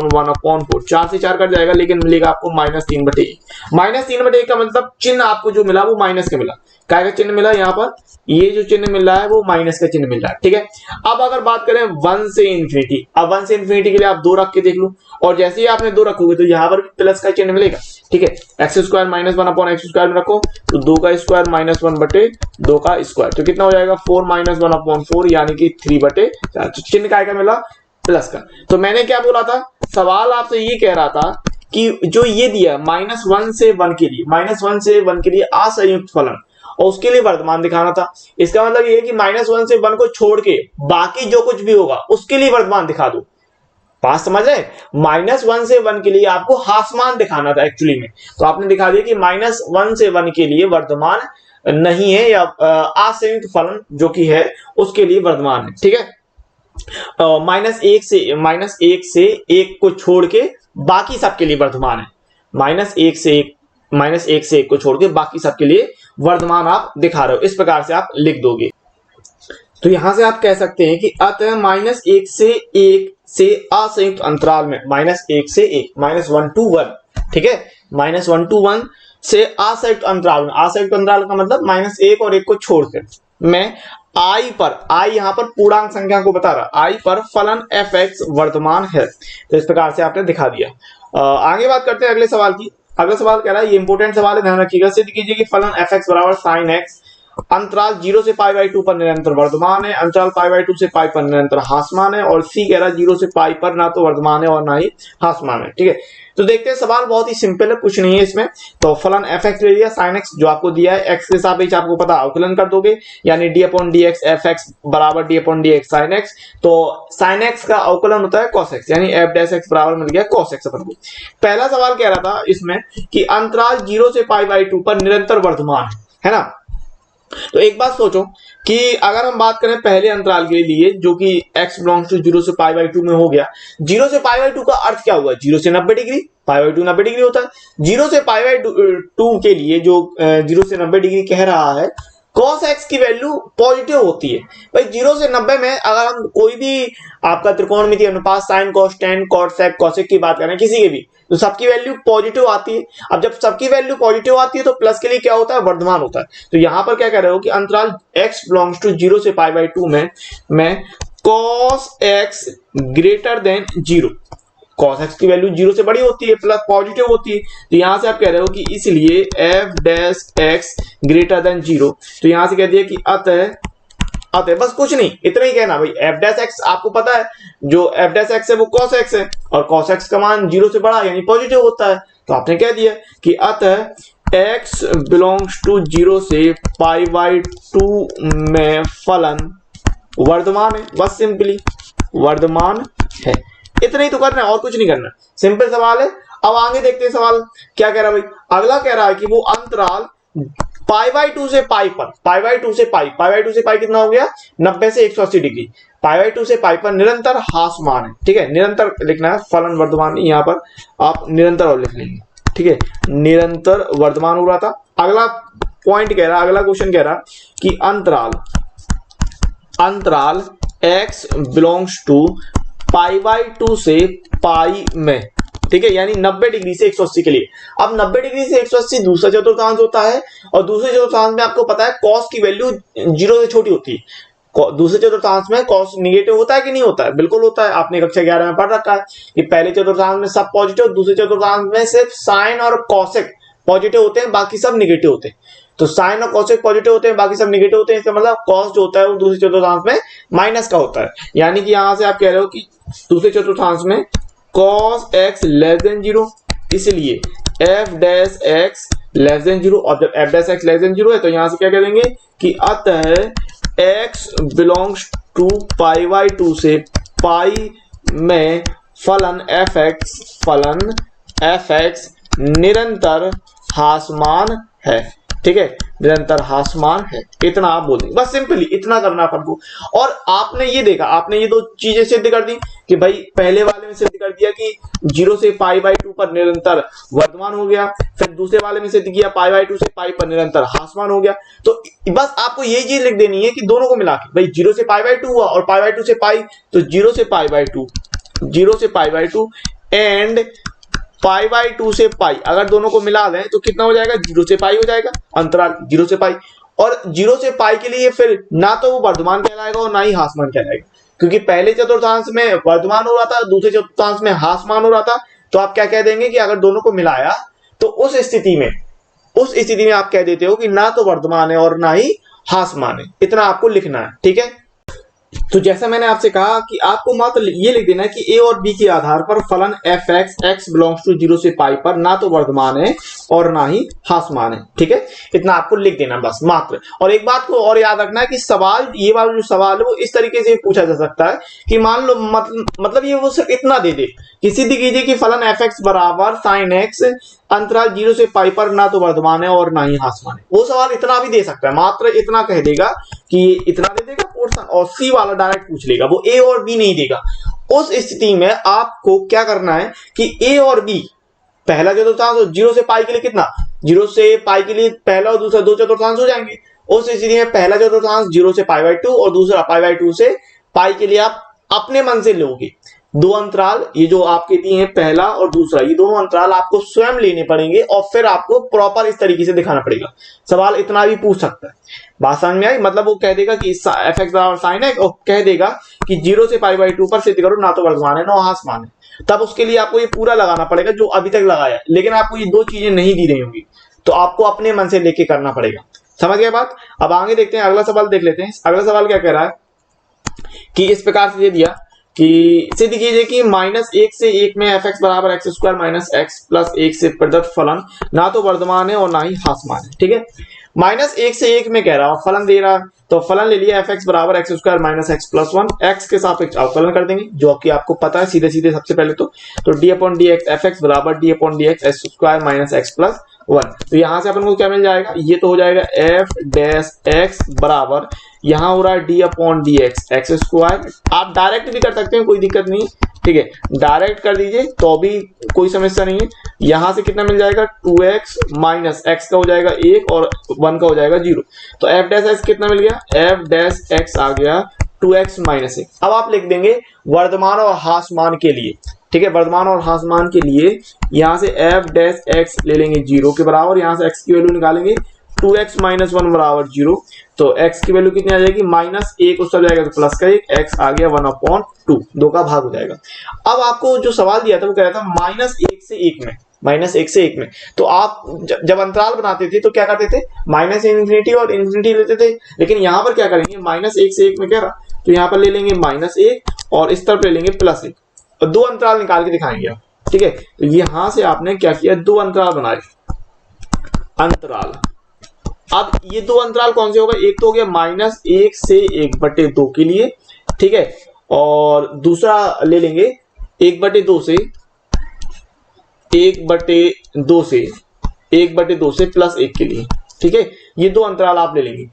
1/4, 4 से 4 कट जाएगा, लेकिन मिलेगा आपको -3/1। -3/1 का मतलब चिन्ह आपको जो मिला वो माइनस का मिला। काय का चिन्ह मिला, यहाँ पर ये जो चिन्ह मिल रहा है वो माइनस का चिन्ह मिल रहा है। ठीक है, अब अगर बात करें 1 से ∞, अब 1 से ∞ के लिए आप 2 रख के देख लो, और जैसे ही आपने 2 रखोगे तो यहाँ पर प्लस का चिन्ह मिलेगा। ठीक है, x square -1 upon x square में रखो तो 2 का स्क्वायर -1 बटे 2 का स्क्वायर, तो कितना हो जाएगा 4 -1/4 यानी कि 3/4। तो चिन्ह काय का मिला, प्लस का। तो मैंने क्या बोला था, सवाल आपसे ये कह रहा था कि जो ये दिया -1 से 1 के लिए, -1 से 1 के लिए असंयुक्त फलन, और उसके लिए वर्धमान दिखाना था। इसका मतलब ये है कि -1 से 1 को छोड़ के बाकी जो कुछ भी होगा उसके लिए वर्धमान दिखा दो। बात समझ रहे हैं, -1 से 1 के लिए आपको हासमान दिखाना था एक्चुअली में, तो आपने दिखा दिया कि -1 से 1 के लिए वर्धमान नहीं है, या असंयुक्त फलन जो कि है उसके लिए वर्धमान है। ठीक है, -1 से 1 को छोड़ के बाकी सबके लिए वर्धमान है। -1 से 1 को छोड़ के बाकी सबके लिए वर्धमान आप दिखा रहे हो, इस प्रकार से आप लिख दोगे। तो यहां से आप कह सकते हैं कि अतः -1 से 1 से असंयुक्त अंतराल में, -1 से 1 -1 to 1, ठीक है, -1 to 1 से असंयुक्त अंतराल में, असंयुक्त अंतराल का मतलब -1 और 1 को छोड़कर मैं आई पर, आई यहां पर पूर्णांक संख्या को बता रहा, आई पर फलन fx वर्तमान है। तो इस प्रकार से आपने दिखा दिया। आगे बात करते हैं अगले सवाल की। अगला सवाल कह रहा है, ये इंपॉर्टेंट सवाल है, ध्यान रखिएगा। सिद्ध कीजिए कि फलन fx बराबर sin x अंतराल 0 से π/2 पर निरंतर वर्तमान है, अंतराल π/2 से π पर निरंतर हासमान है, और सी कह रहा है 0 से π पर ना तो वर्तमान है और ना ही हासमान है। ठीक है, तो देखते हैं, सवाल बहुत ही सिंपल है, कुछ नहीं है इसमें। तो फलन fx ले लिया, sin x जो आपको दिया है x के सापेक्ष आपको पता अवकलन कर दोगे, यानी d/dx fx बराबर d/dx sin x। तो sin x का अवकलन होता है cos x, यानी f' बराबर मिल गया cos x अपन को। पहला सवाल कह रहा था इसमें कि अंतराल 0 से π/2 पर निरंतर वर्तमान है ना। तो एक बात सोचो कि अगर हम बात करें पहले अंतराल के लिए जो कि x बिलोंग्स टू 0 से π/2 में हो गया, 0 से π/2 का अर्थ क्या हुआ, 0 से 90 डिग्री, π/2 90 डिग्री होता है। 0 से π/2 के लिए जो 0 से 90 डिग्री कह रहा है, cos x की वैल्यू पॉजिटिव होती है। भाई 0 से 90 में अगर हम कोई भी आपका त्रिकोणमितीय अनुपात sin cos tan cos sec cosec की बात करें किसी के भी, तो सबकी वैल्यू पॉजिटिव आती है। अब जब सबकी वैल्यू पॉजिटिव आती है तो प्लस के लिए क्या होता है, वर्धमान होता है। तो यहां पर क्या कह रहे हो कि अंतराल x बिलोंग्स टू 0 से π/2 में मैं cos x greater than 0, cos x की वैल्यू 0 से बड़ी होती है, प्लस पॉजिटिव होती है। तो यहां से आप कह रहे हो कि इसलिए f' ग्रेटर देन 0। तो यहां से कह दिया कि अतः बस कुछ नहीं, इतना ही कहना भाई। f' आपको पता है जो f' है वो cos x है, और cos x का मान 0 से बड़ा यानी पॉजिटिव होता है। तो आपने कह दिया कि अतः x बिलोंग्स टू 0 से π/2 में फलन वर्तमान है, बस सिंपली वर्तमान है। इतना ही तो करना है और कुछ नहीं करना, सिंपल सवाल है। अब आगे देखते हैं सवाल क्या कह रहा है भाई। अगला कह रहा है कि वो अंतराल π/2 से π पर, π/2 से π कितना हो गया, 90 से 180 डिग्री, π/2 से π पर निरंतर हासमान है। ठीक है, निरंतर लिखना है, फलन वर्तमान यहाँ पर आप निरंतर और लिख लेंगे। ठीक है, निरंतर वर्तमान हो रहा था। अगला पॉइंट कह रहा, अगला क्वेश्चन कह रहा कि अंतराल x बिलोंग्स टू π/2 से π में, ठीक है, यानी 90 डिग्री से 180 के लिए। अब 90 डिग्री से 180 दूसरा चतुर्थांश होता है, और दूसरे चतुर्थांश में आपको पता है cos की वैल्यू 0 से छोटी होती है। दूसरे चतुर्थांश में cos निगेटिव होता है कि नहीं होता है, बिल्कुल होता है। आपने कक्षा 11 में पढ़ रखा है कि पहले चतुर्थांश में सब पॉजिटिव, दूसरे चतुर्थांश में सिर्फ साइन और कॉसेक पॉजिटिव होते हैं, बाकी सब निगेटिव होते हैं। तो साइन और कॉसेक पॉजिटिव होते हैं, बाकी सब निगेटिव होते हैं। इसका मतलब cos जो होता है वो दूसरे चतुर्थांश में माइनस का होता है। यानी कि यहां से आप कह रहे हो कि दूसरे चतुर्थांश में cos x लेस देन 0, इसलिए f' लेस देन 0। और जब f' लेस देन 0 है तो यहां से क्या कह देंगे कि अतः x बिलोंग्स टू π/2 से π में फलन fx निरंतर हासमान है। ठीक है, निरंतर हासमान है, इतना आप बोल देंगे, बस सिंपली इतना करना अपन को। और आपने ये देखा, आपने ये दो चीजें सिद्ध कर दी कि भाई पहले वाले में सिद्ध कर दिया कि 0 से π/2 पर निरंतर वर्तमान हो गया, फिर दूसरे वाले में सिद्ध किया π/2 से π पर निरंतर हासमान हो गया। तो बस आपको ये चीज लिख देनी है कि दोनों को मिला के, भाई 0 से π/2 हुआ और π/2 से π, तो 0 से π/2 एंड π/2 से π अगर दोनों को मिला दें तो कितना हो जाएगा, 0 से π हो जाएगा, अंतराल 0 से π। और 0 से π के लिए फिर ना तो वो वर्धमान कहलाएगा और ना ही हासमान कहलाएगा, क्योंकि पहले चतुर्थांश में वर्धमान हो रहा था, दूसरे चतुर्थांश में हासमान हो रहा था। तो आप क्या कह देंगे कि अगर दोनों को मिलाया तो उस स्थिति में आप कह देते हो कि ना तो वर्धमान है और ना ही हासमान है। इतना आपको लिखना है। ठीक है, तो जैसा मैंने आपसे कहा कि आपको मात्र ये लिख देना है कि a और b के आधार पर फलन fx x बिलोंग्स टू 0 से π पर ना तो वर्धमान है और ना ही हासमान है। ठीक है, इतना आपको लिख देना बस मात्र। और एक बात को और याद रखना है कि सवाल, ये वाला जो सवाल है वो इस तरीके से पूछा जा सकता है कि मान लो मतलब ये वो सिर्फ इतना दे दे कि सिद्ध कीजिए कि फलन fx बराबर sin x अंतराल 0 से π पर ना तो वर्धमान है और ना ही हासमान है। वो सवाल इतना भी दे सकता है, मात्र इतना कह देगा कि इतना दे देगा पोर्शन, और सी वाला डायरेक्ट पूछ लेगा, वो ए और बी नहीं देगा। उस स्थिति में आपको क्या करना है कि ए और बी, पहला चतुर्थांश 0 से π के लिए कितना, 0 से π के लिए पहला और दूसरा दो चतुर्थांश हो जाएंगे। उस स्थिति में पहला चतुर्थांश 0 से π/2 और दूसरा π/2 से π के लिए आप अपने मन से लोगे। दो अंतराल ये जो आपके दिए हैं पहला और दूसरा, ये दोनों अंतराल आपको स्वयं लेने पड़ेंगे और फिर आपको प्रॉपर इस तरीके से दिखाना पड़ेगा। सवाल इतना भी पूछ सकता है, बात समझ में आई? मतलब वो कह देगा कि एफ एक्स बराबर साइन है और कह देगा कि 0 से π/2 पर सिद्ध करो ना तो वर्तमान है ना ह्रासमान है। तब उसके लिए आपको ये पूरा लगाना पड़ेगा जो अभी तक लगाया है, लेकिन आपको ये दो चीजें नहीं दी रही होंगी तो आपको अपने मन से लेके करना पड़ेगा। समझ गए बात? अब आगे देखते हैं, अगला सवाल देख लेते हैं। अगला सवाल क्या कह रहा है कि इस प्रकार से दिया कि सिद्ध कीजिए कि -1 से 1 में f(x) बराबर x² माइनस x प्लस 1 से प्रदत्त फलन ना तो वर्तमान है और ना ही ह्रासमान है। ठीक है, -1 से 1 में कह रहा है, फलन दे रहा है तो फलन ले लिया f(x) बराबर x² minus x plus 1, x के सापेक्ष अवकलन कर देंगे जो कि आपको पता है सीधे सीधे सबसे पहले तो d/dx f(x) बराबर d/dx x² minus x plus 1। तो यहां से अपन को क्या मिल जाएगा, ये तो हो जाएगा f(x) बराबर यहां हो रहा है d/dx x²। आप डायरेक्ट भी कर सकते हैं, कोई दिक्कत नहीं, ठीक है, डायरेक्ट कर दीजिए तो भी कोई समस्या नहीं है। यहां से कितना मिल जाएगा 2x माइनस x का हो जाएगा 1 और 1 का हो जाएगा 0। तो f(x) कितना मिल गया, f(x) आ गया 2x माइनस 1। अब आप लिख देंगे वर्तमान और ह्रासमान के लिए, ठीक है, वर्तमान और ह्रासमान के लिए यहां से f(x) ले लेंगे 0 के बराबर, यहां से x की वैल्यू निकालेंगे 2x माइनस 1 बराबर 0। तो x की वैल्यू कितनी आ जाएगी, -1 उस तरफ जाएगा तो प्लस का 1, x आ गया 1/2, 2 का भाग हो जाएगा। अब आपको जो सवाल दिया था वो कह रहा था -1 से 1 में, -1 से 1 में, तो आप जब अंतराल बनाते थे तो क्या करते थे, -इन्फिनिटी और इन्फिनिटी लेते थे, लेकिन यहाँ पर क्या करेंगे, -1 से 1 में कह रहा तो यहाँ पर ले लेंगे -1 और इस तरफ ले लेंगे +1 और दो अंतराल निकाल के दिखाएंगे आप। ठीक है, तो यहां से आपने क्या किया, दो अंतराल बनाए, अंतराल। अब ये दो अंतराल कौन से होगा, एक तो हो गया -1 से 1/2 के लिए, ठीक है, और दूसरा ले लेंगे 1/2 से 1/2 से +1 के लिए। ठीक है, ये दो अंतराल आप ले लेंगे।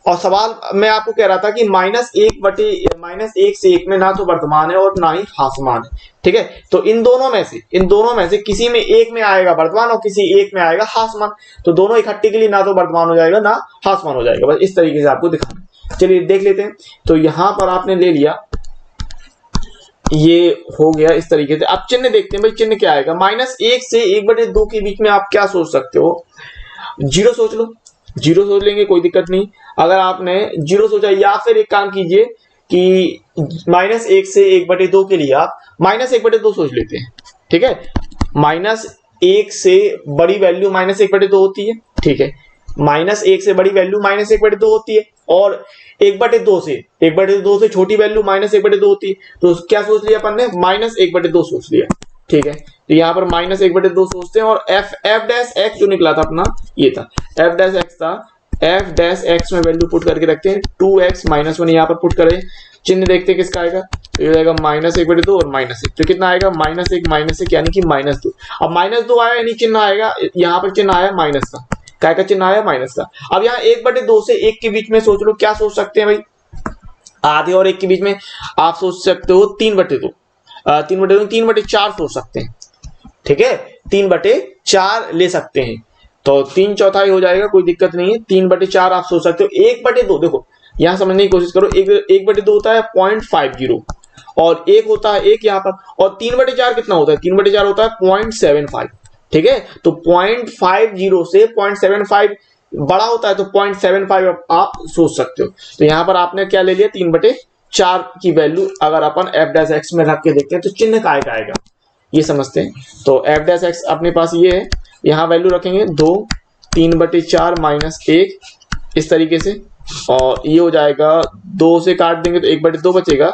और सवाल मैं आपको कह रहा था कि -1 से 1 में ना तो वर्तमान है और ना ही ह्रासमान है। ठीक है, तो इन दोनों में से किसी में एक में आएगा वर्तमान और किसी एक में आएगा ह्रासमान, तो दोनों इकट्ठे के लिए ना तो वर्तमान हो जाएगा ना ह्रासमान हो जाएगा। बस इस तरीके से आपको दिखाना। चलिए देख लेते हैं। तो यहां पर आपने ले लिया, ये हो गया इस तरीके से। अब चिन्ह देखते हैं भाई, चिन्ह क्या आएगा। -1 से 1/2 के बीच में आप क्या सोच सकते हो, 0 सोच लो, 0 सोच लेंगे, कोई दिक्कत नहीं। अगर आपने 0 सोचा, या फिर एक काम कीजिए कि -1 से 1/2 के लिए आप -1/2 सोच लेते हैं। ठीक है, -1 से बड़ी वैल्यू -1/2 होती है। ठीक है, -1 से बड़ी वैल्यू -1/2 होती है और 1/2 से छोटी वैल्यू -1/2 होती है। तो क्या सोच लिया अपन ने, -1/2 सोच लिया। ठीक है, तो यहाँ पर -1/2 सोचते हैं और f(x) जो निकला था अपना, ये था f(x) था, f(x) में वैल्यू पुट करके रखते हैं, 2x माइनस 1 यहाँ पर पुट करें। चिन्ह देखते हैं किसका आएगा, तो ये जाएगा -1/2 और -1, तो कितना आएगा, -1 यानी कि -2। अब -2 आया यानी चिन्ह आएगा, यहाँ पर चिन्ह आया माइनस का, क्या का चिन्ह आया, माइनस का। अब यहाँ 1/2 से 1 के बीच में सोच लो, क्या सोच सकते हैं भाई, आधे और 1 के बीच में आप सोच सकते हो 3/2, 3/4 सोच सकते हैं। ठीक है, 3/4 ले सकते हैं, तो 3/4 हो जाएगा, कोई दिक्कत नहीं है। 3/4 आप सोच सकते हो। 1/2 देखो, यहां समझने की कोशिश करो, 1/2 होता है 0.50 और 1 होता है 1 यहाँ पर, और 3/4 कितना होता है, 3/4 होता है 0.75। ठीक है, तो 0.50 से 0.75 बड़ा होता है, तो 0.75 आप सोच सकते हो। तो यहां पर आपने क्या ले लिया, 3/4 की वैल्यू अगर अपन f(x) में रख के देखते हैं तो चिन्ह काय का आएगा, ये समझते हैं। तो f(x) अपने पास ये है, यहाँ वैल्यू रखेंगे 2, 3/4 -1 इस तरीके से, और ये हो जाएगा 2 से काट देंगे तो 1/2 बचेगा,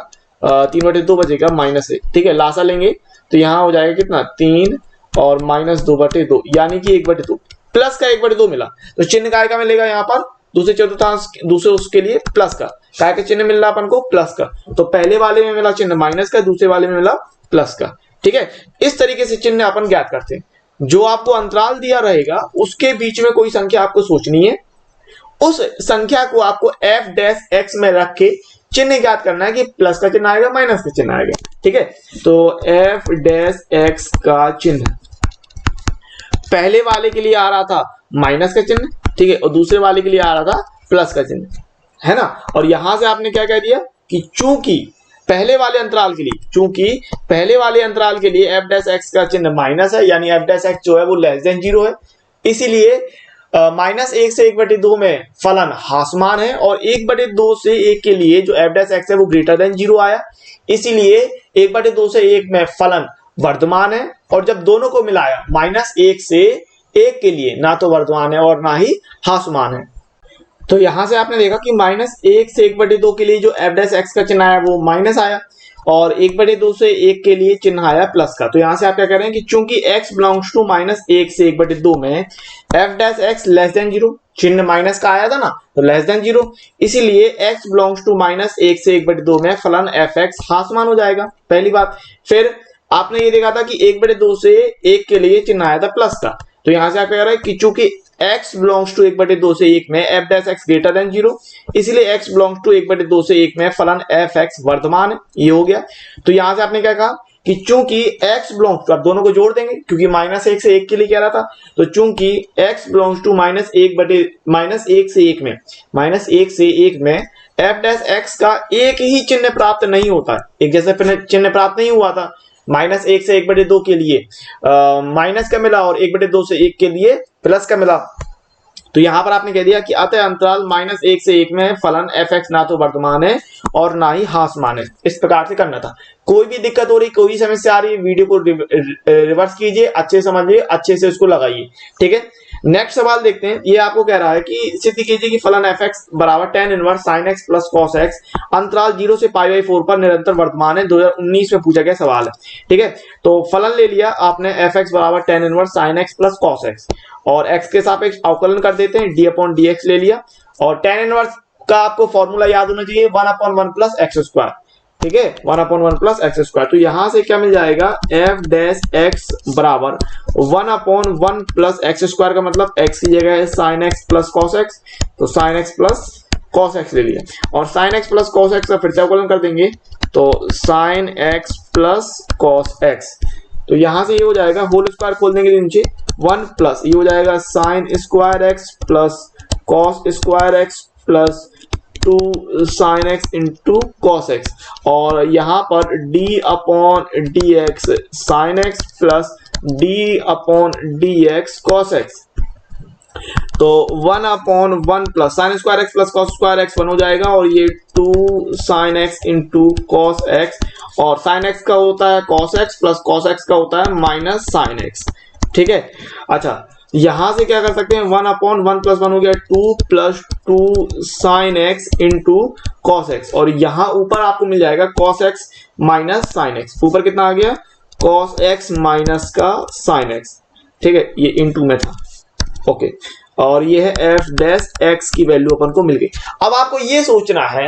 3/2 बचेगा -1। ठीक है, लासा लेंगे तो यहाँ हो जाएगा कितना, 3 और -2/2 यानी कि 1/2 प्लस का 1/2 मिला। तो चिन्ह काय का मिलेगा यहाँ पर, दूसरे चतुर्थांश दूसरे उसके लिए प्लस का, काय का चिन्ह मिल रहा अपन को, प्लस का। तो पहले वाले में मिला चिन्ह माइनस का, दूसरे वाले में मिला प्लस का। ठीक है, इस तरीके से चिन्ह अपन ज्ञात करते हैं। जो आपको अंतराल दिया रहेगा उसके बीच में कोई संख्या आपको सोचनी है, उस संख्या को आपको f(x) में रख के चिन्ह ज्ञात करना है कि प्लस का चिन्ह आएगा माइनस का चिन्ह आएगा। ठीक है, तो f(x) का चिन्ह पहले वाले के लिए आ रहा था माइनस का चिन्ह, ठीक है, और दूसरे वाले के लिए आ रहा था प्लस का चिन्ह, है ना। और यहां से आपने क्या कह दिया कि चूंकि पहले वाले अंतराल के लिए, चूंकि पहले वाले अंतराल के लिए एफ डैश एक्स का चिन्ह माइनस है, यानी एफ डैश एक्स जो है वो लेस देन 0 है, इसीलिए -1 से 1/2 में फलन हासमान है, और 1/2 से 1 के लिए जो एफ डैश एक्स है वो ग्रेटर देन 0 आया, इसीलिए 1/2 से 1 में फलन वर्धमान है, और जब दोनों को मिलाया -1 से 1 के लिए ना तो वर्धमान है और ना ही हासमान है। तो यहां से आपने देखा कि -1 से 1/2 के लिए जो एफ डैश एक्स का चिन्ह आया वो माइनस आया, और 1/2 से 1 के लिए चिन्ह आया प्लस का। तो यहां से आप क्या कह रहे हैं कि चूंकि x बिलोंग्स टू -1 से 1/2 में f dash x less then 0, चिन्ह माइनस का आया था ना, तो लेस देन 0, इसीलिए x बिलोंग्स टू -1 से 1/2 में फलन fx हासमान हो जाएगा, पहली बात। फिर आपने ये देखा था कि 1/2 से 1 के लिए चिन्ह आया था प्लस का, तो यहां से आप कह रहे हैं कि चूंकि x बिलोंग्स टू 1/2 से 1 में f dash x greater than 0, इसलिए x बिलोंग्स टू 1/2 से 1 में फलन fx वर्धमान है, ये हो गया। तो यहां से आपने क्या कहा कि चूंकि x बिलोंग्स टू, अब दोनों को जोड़ देंगे क्योंकि -1 से 1 के लिए कह रहा था, तो चूंकि x बिलोंग्स टू -1 से 1 में f डैश x का एक ही चिन्ह प्राप्त नहीं होता है, एक जैसा चिन्ह प्राप्त नहीं हुआ था, -1 से 1/2 के लिए माइनस का मिला और 1/2 से 1 के लिए प्लस का मिला। तो यहां पर आपने कह दिया कि अतः अंतराल -1 से 1 में फलन fx ना तो वर्धमान है और ना ही हासमान है, इस प्रकार से करना था। कोई भी दिक्कत हो रही, कोई समस्या आ रही है, वीडियो को रिवर्स कीजिए, अच्छे समझिए, अच्छे से उसको लगाइए, ठीक है। नेक्स्ट सवाल देखते हैं। ये आपको कह रहा है कि सिद्ध कीजिए कि फलन fx बराबर tan inverse sin x plus cos x अंतराल 0 से π/4 पर निरंतर वर्तमान है। 2019 में पूछा गया सवाल है, ठीक है। तो फलन ले लिया आपने fx बराबर tan inverse sin x plus cos x, और x के सापेक्ष अवकलन कर देते हैं, d/dx ले लिया, और tan इनवर्स का आपको फॉर्मूला याद होना चाहिए 1/1 प्लस एक्स स्क्वायर, ठीक है, 1/1 प्लस एक्स स्क्वायर। तो यहां से क्या मिल जाएगा, f डैश x बराबर 1/1 प्लस एक्स स्क्वायर, का मतलब x की जगह है sin x plus cos x, तो sin x plus cos x ले लिया, और sin x plus cos x का फिर से अवकलन कर देंगे, तो sin x plus cos x। तो यहां से ये हो जाएगा, होल स्क्वायर खोल देंगे नीचे, 1 प्लस ये हो जाएगा sin square x plus cos square x plus 2 sin x into cos x, और यहाँ पर d/dx sin x plus d/dx cos x। तो 1/1 plus sine square x plus cos square x 1 हो जाएगा, और ये 2 sine x into cos x, और sine x का होता है cos x plus cos x का होता है माइनस साइन एक्स, ठीक है। अच्छा, यहां से क्या कर सकते हैं, 1/1 प्लस 1 हो गया 2 plus 2 sine x into cos x, और यहां ऊपर आपको मिल जाएगा cos x minus sine x, ऊपर कितना आ गया, कॉस एक्स माइनस का साइन एक्स, ठीक है, ये इंटू में था, ओके। और ये है एफ डैश एक्स की वैल्यू अपन को मिल गई। अब आपको ये सोचना है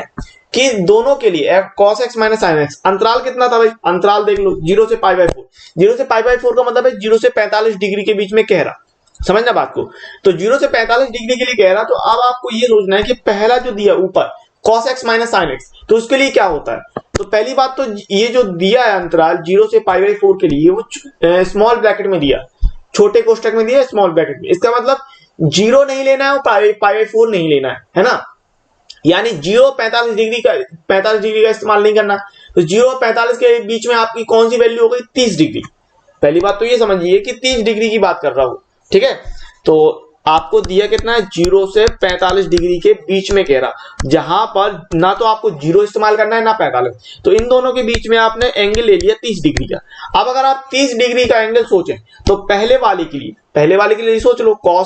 कि दोनों के लिए F cos x minus sine x अंतराल कितना था भाई, अंतराल देख लो 0 से π/4, 0 से π/4 का मतलब है 0 से 45 डिग्री के बीच में कह रहा, समझना बात को। तो 0 से 45 डिग्री के लिए कह रहा, तो अब आपको ये सोचना है कि पहला जो दिया ऊपर cos x minus sine x, तो उसके लिए क्या होता है। तो पहली बात तो ये जो दिया है अंतराल 0 से π/4 के लिए, वो स्मॉल ब्रैकेट में दिया, छोटे कोष्टक में दिया, स्मॉल ब्रैकेट में, इसका मतलब 0 नहीं लेना है और π/4 नहीं लेना है ना, यानी 0 45 डिग्री का इस्तेमाल नहीं करना। तो 0 और 45 के बीच में आपकी कौन सी वैल्यू हो गई, 30 डिग्री। पहली बात तो ये समझिए कि 30 डिग्री की बात कर रहा हूं, ठीक है। तो आपको दिया कितना है, 0 से 45 डिग्री के बीच में कह रहा, जहां पर ना तो आपको 0 इस्तेमाल करना है ना 45, तो इन दोनों के बीच में आपने एंगल ले लिया 30 डिग्री का। अब अगर आप 30 डिग्री का एंगल सोचें, तो पहले वाले के लिए सोच लो cos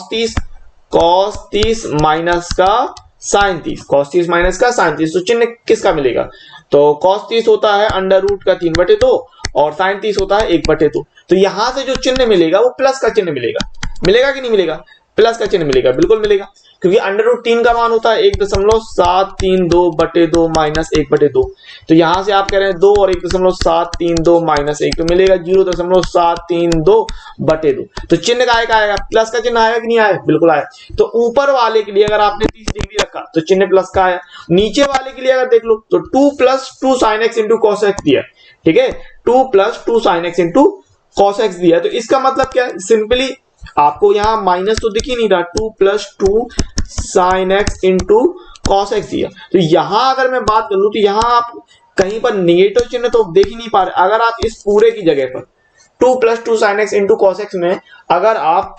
30 माइनस का sin 30, cos 30 माइनस का sin 30, तो चिन्ह किसका मिलेगा, तो cos 30 होता है √3/2 और sin 30 होता है 1/2। तो यहां से जो चिन्ह मिलेगा वो प्लस का चिन्ह मिलेगा कि नहीं मिलेगा, प्लस का चिन्ह मिलेगा, बिल्कुल मिलेगा, क्योंकि √3 का मान होता है 1.732/2 माइनस 1/2। तो यहां से आप कह रहे हैं 2 और 1.732 माइनस 1, तो मिलेगा 0.732/2। तो चिन्ह का आएगा, प्लस का चिन्ह आया कि नहीं आया, बिल्कुल आया। तो ऊपर वाले के लिए अगर आपने 30 डिग्री रखा तो चिन्ह प्लस का आया, नीचे वाले के लिए अगर देख लो तो 2 plus 2 sine x into cos x दिया, ठीक है, 2 plus 2 sine x into cos x दिया। तो इसका मतलब क्या है, सिंपली आपको यहां माइनस तो दिख ही नहीं रहा, 2 plus 2 sine x into cos x दिया। तो यहां अगर मैं बात करूं तो यहां आप कहीं पर निगेटिव चिन्ह तो देख ही नहीं पा रहे। अगर आप इस पूरे की जगह पर 2 + 2 sin x into cos x में अगर आप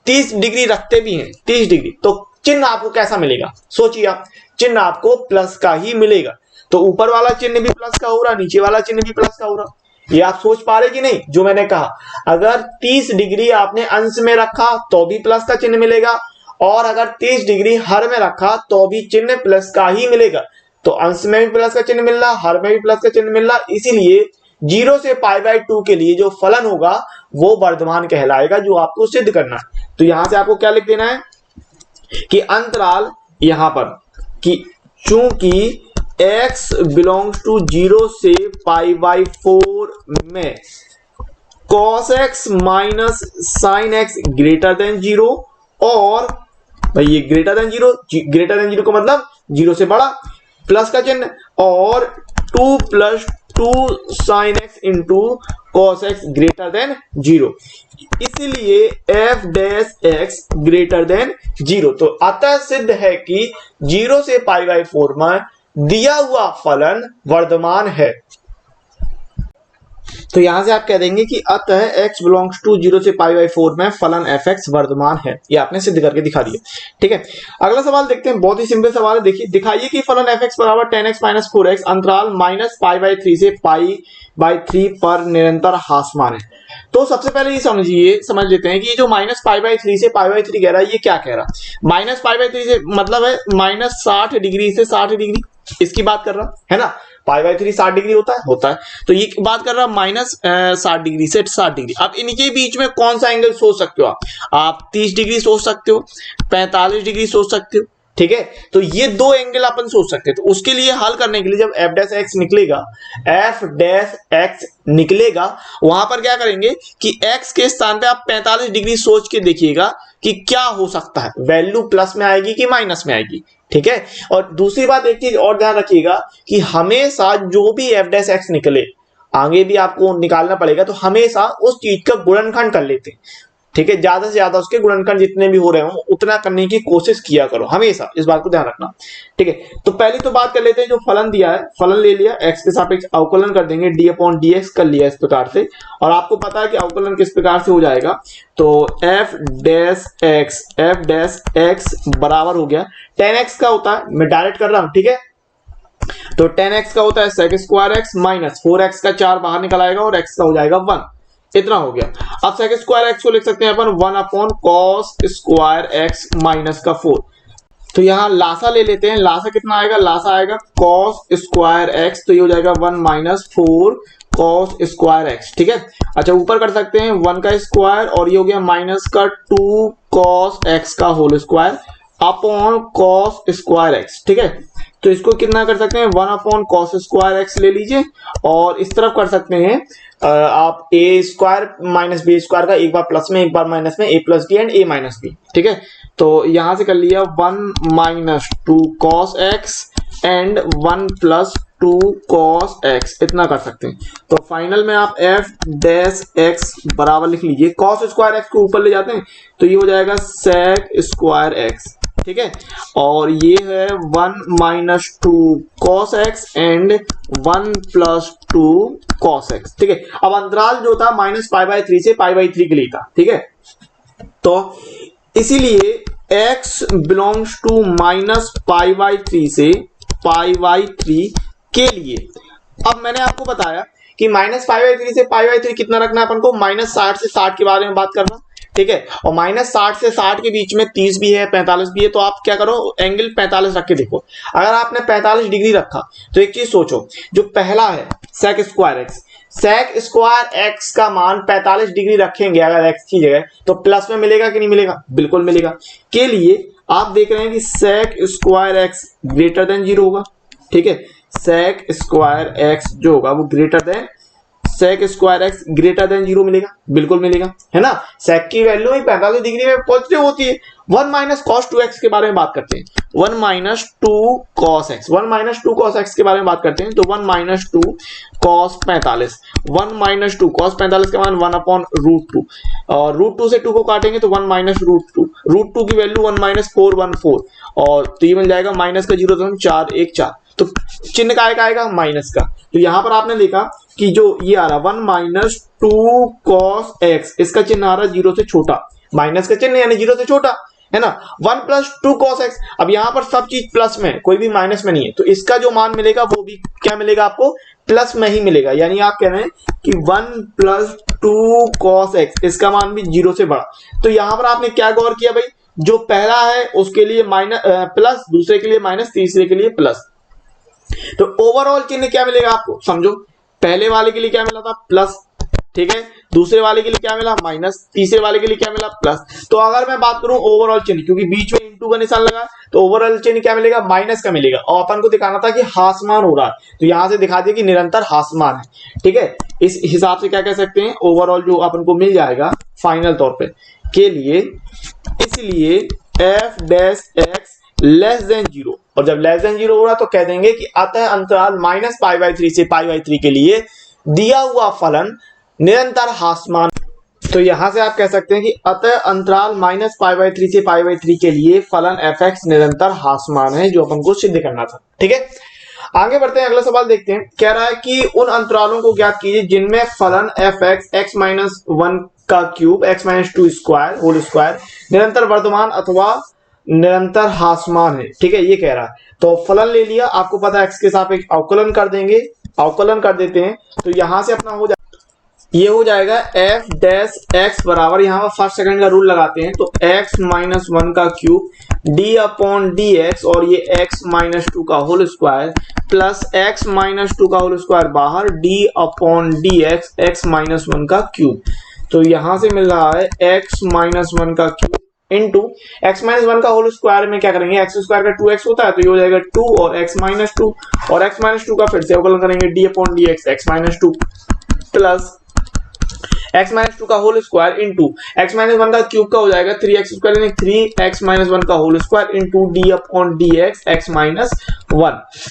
30 डिग्री रखते भी हैं, 30 डिग्री, तो चिन्ह आपको कैसा मिलेगा? सोचिए आप, चिन्ह आपको प्लस का ही मिलेगा। तो ऊपर वाला चिन्ह भी प्लस का हो रहा, नीचे वाला चिन्ह भी प्लस का हो रहा। ये आप सोच पा रहे कि नहीं? जो मैंने कहा, अगर 30 डिग्री आपने अंश में रखा तो भी प्लस का चिन्ह मिलेगा, और अगर 30 डिग्री हर में रखा तो भी चिन्ह प्लस का ही मिलेगा। तो अंश में भी प्लस का चिन्ह मिल रहा, हर में भी प्लस का चिन्ह मिल रहा, इसीलिए 0 से π/2 के लिए जो फलन होगा वो वर्धमान कहलाएगा, जो आपको सिद्ध करना है। तो यहां से आपको क्या लिख देना है कि अंतराल यहां पर कि चूंकि x बिलोंग्स टू 0 से π/4 में cos x minus sin x greater than 0, और भाई ये ग्रेटर देन 0 का मतलब 0 से बड़ा, प्लस का चिन्ह, और 2 + 2 sin x into cos x greater than 0, इसलिए f dash x greater than 0। तो अतः सिद्ध है कि 0 से π/4 में दिया हुआ फलन वर्धमान है। तो यहां से आप कह देंगे कि अतः x बिलोंग्स टू 0 से π/4 में फलन fx वर्धमान है। ये आपने सिद्ध करके दिखा दिया। ठीक है, अगला सवाल देखते हैं, बहुत ही सिंपल सवाल है। देखिए, दिखाइए कि फलन fx बराबर 10x - 4x अंतराल -π/3 से π/3 पर निरंतर ह्रासमान है। तो सबसे पहले ये समझ लेते हैं कि ये जो -π/3 से π/3 कह रहा है, ये क्या कह रहा है? -π/3 से मतलब है -60 डिग्री से 60 डिग्री, इसकी बात कर रहा है ना। π/3 60 डिग्री होता है। तो ये बात कर रहा है -60 डिग्री से 60 डिग्री। अब इनके बीच में कौन सा एंगल सोच सकते हो आप 30 डिग्री सोच सकते हो, 45 डिग्री सोच सकते हो। ठीक है, तो ये दो एंगल अपन सोच सकते हैं। तो उसके लिए हल करने के लिए जब f डैश x निकलेगा, वहां पर क्या करेंगे कि x के स्थान पे आप 45 डिग्री सोच के देखिएगा कि क्या हो सकता है, वैल्यू प्लस में आएगी कि माइनस में आएगी। ठीक है, और दूसरी बात एक चीज और ध्यान रखिएगा कि हमेशा जो भी f डैश x निकले, आगे भी आपको निकालना पड़ेगा, तो हमेशा उस चीज का गुणनखंड कर लेते हैं। ठीक है, ज्यादा से ज्यादा उसके गुणनखंड जितने भी हो रहे हो उतना करने की कोशिश किया करो, हमेशा इस बात को ध्यान रखना। ठीक है, तो पहली तो बात कर लेते हैं, जो फलन दिया है, फलन ले लिया, x के सापेक्ष अवकलन कर देंगे, d/dx कर लिया इस प्रकार से, और आपको पता है कि अवकलन किस प्रकार से हो जाएगा। तो f डैश x बराबर हो गया 10x का होता है, मैं डायरेक्ट कर रहा हूं। ठीक है, तो 10x का होता है sec² x माइनस 4x का 4 बाहर निकल आएगा और x का हो जाएगा 1, इतना हो गया। अब sec² x को लिख सकते हैं अपन 1/cos² x माइनस का 4। तो यहां लासा ले लेते हैं, लासा कितना आएगा? लासा आएगा cos² x, तो ये हो जाएगा 1 - 4 cos² x। ठीक है, अच्छा ऊपर कर सकते हैं 1 का स्क्वायर, और ये हो गया माइनस का 2 cos x का whole square upon cos² x। ठीक है, तो इसको कितना कर सकते हैं 1/cos² x ले लीजिए, और इस तरफ कर सकते हैं आप a² - b² का एक बार प्लस में एक बार माइनस में, a + b and a - b। ठीक है, तो यहां से कर लिया 1 - 2 cos x and 1 + 2 cos x, इतना कर सकते हैं। तो फाइनल में आप f डैश x बराबर लिख लीजिए, cos² x को ऊपर ले जाते हैं तो ये हो जाएगा sec² x। ठीक है, और ये है 1 - 2 cos x and 1 + 2 cos x। ठीक है, अब अंतराल जो था -π/3 से π/3 के लिए था। ठीक है, तो इसीलिए x बिलोंग्स टू -π/3 से π/3 के लिए। अब मैंने आपको बताया कि -π/3 से π/3 कितना रखना है अपन को, -60 से 60 के बारे में बात करना। ठीक है, और -60 से 60 के बीच में 30 भी है, 45 भी है, तो आप क्या करो, एंगल 45 रख के देखो। अगर आपने 45 डिग्री रखा तो एक चीज सोचो, जो पहला है sec² x का मान 45 डिग्री रखेंगे अगर x की जगह, तो प्लस में मिलेगा कि नहीं मिलेगा? बिल्कुल मिलेगा। के लिए आप देख रहे हैं कि sec² x ग्रेटर देन 0 होगा। ठीक है, sec² x जो होगा वो greater than sec² x greater than 0 मिलेगा, बिल्कुल मिलेगा, है ना। sec की वैल्यू ही 45 डिग्री में पॉजिटिव होती है। 1 - cos 2x के बारे में बात करते हैं, 1 - 2 cos x, 1 - 2 cos x के बारे में बात करते हैं, तो 1 - 2 cos 45, 1 - 2 cos 45 का मान 1/√2, और √2 से 2 को काटेंगे तो 1 - √2, √2 की वैल्यू 1 - 4 14, और तो ये मिल जाएगा माइनस का 0 4 1 4, तो चिन्ह का आएगा माइनस का। तो यहां पर आपने देखा कि जो ये आ रहा 1 माइनस 2 कॉस एक्स, इसका चिन्ह आ रहा 0 से छोटा, माइनस का चिन्ह यानी 0 से छोटा है ना। 1 प्लस 2 कॉस एक्स, अब यहां पर सब चीज प्लस में, कोई भी माइनस में नहीं है, तो इसका जो मान मिलेगा वो भी क्या मिलेगा आपको, प्लस में ही मिलेगा। यानी आप कह रहे हैं कि 1 प्लस 2 कॉस एक्स, इसका मान भी 0 से बड़ा। तो यहां पर आपने क्या गौर किया भाई, जो पहला है उसके लिए माइनस प्लस, दूसरे के लिए माइनस, तीसरे के लिए प्लस। तो ओवरऑल चिन्ह क्या मिलेगा आपको, समझो पहले वाले के लिए क्या मिला था, प्लस, ठीक है, दूसरे वाले के लिए क्या मिला, माइनस, तीसरे वाले के लिए क्या मिला, प्लस। तो अगर मैं बात करूं ओवरऑल चिन्ह, क्योंकि बीच में इंटू का निशान लगा, तो ओवरऑल चिन्ह क्या मिलेगा, माइनस का मिलेगा। और अपन को दिखाना था कि हासमान हो रहा है, तो यहां से दिखा दिया कि निरंतर हासमान है, ठीक है। इस हिसाब से क्या कह सकते हैं, ओवरऑल जो अपन को मिल जाएगा फाइनल तौर पे के लिए, इसलिए F dash x less than 0, और जब लेस देन 0 हो रहा तो कह देंगे कि अतः अंतराल माइनस π/3 से π/3 के लिए दिया हुआ फलन निरंतर हासमान। तो यहां से आप कह सकते हैं कि अतः अंतराल माइनस π/3 से π/3 के लिए फलन f(x) निरंतर हासमान है, जो अपन को सिद्ध करना था, ठीक है। आगे बढ़ते हैं, अगला सवाल देखते हैं। कह रहा है कि उन अंतरालों को ज्ञात कीजिए जिनमें फलन f(x) x-1 का cube x-2 square whole square निरंतर वर्तमान अथवा निरंतर हासमान है, ठीक है, ये कह रहा है। तो फलन ले लिया, आपको पता है x के सापेक्ष अवकलन कर देंगे, अवकलन कर देते हैं, तो यहां से अपना हो जाएगा, ये हो जाएगा एफ डैश एक्स बराबर, यहां पर फर्स्ट सेकंड का रूल लगाते हैं, तो x-1 का क्यूब d/dx, और ये x-2 का होल स्क्वायर प्लस x-2 का होल स्क्वायर बाहर d/dx x-1 का क्यूब। तो यहां से मिल रहा है x-1 का क्यूब इंटू x-1 का होल स्क्वायर में क्या करेंगे, x स्क्वायर का 2x होता है, तो ये हो जाएगा 2 और x-2, और x-2 का फिर से अवकलन करेंगे d/dx x-2 प्लस x-2 का होल स्क्वायर इंटू x-1 का क्यूब का हो जाएगा 3x स्क्वायर, यानी 3x-1 का whole square into d/dx x-1,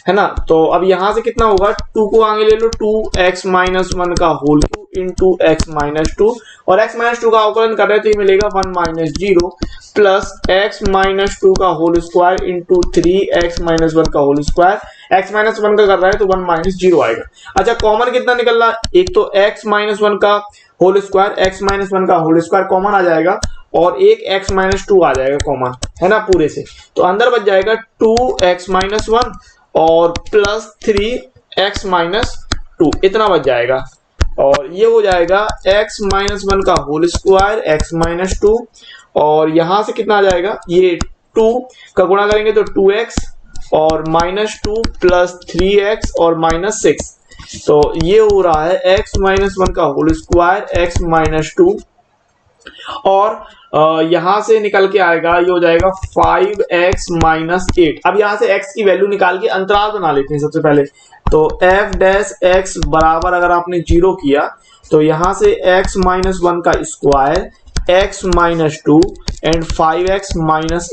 है ना। तो अब यहां से कितना होगा, 2 को आगे ले लो, 2x-1 का होल क्यूब इंटू x-2, और x-2 का अवकलन कर रहे हैं तो ये मिलेगा 1 - 0 प्लस x-2 का होल स्क्वायर इंटू 3x-1 का होल स्क्वायर, x-1 का कर रहा है तो 1 - 0 आएगा। अच्छा, कॉमन कितना निकल रहा है, एक तो x-1 का होल स्क्वायर, x-1 का होल स्क्वायर कॉमन आ जाएगा, और एक x-2 आ जाएगा कॉमन, है ना, पूरे से। तो अंदर बच जाएगा 2x-1 और प्लस 3x-2, इतना बच जाएगा, और ये हो जाएगा x-1 का होल स्क्वायर x-2, और यहां से कितना आ जाएगा, ये 2 का गुणा करेंगे तो 2x और -2 प्लस 3x और -6, तो ये हो रहा है x-1 का होल स्क्वायर x-2, और यहां से निकल के आएगा, ये हो जाएगा 5x - 8। अब यहां से x की वैल्यू निकाल के अंतराल बना लेते हैं सबसे पहले। तो f डैश x बराबर अगर आपने 0 किया तो यहां से x-1 का स्क्वायर x-2 एंड 5x -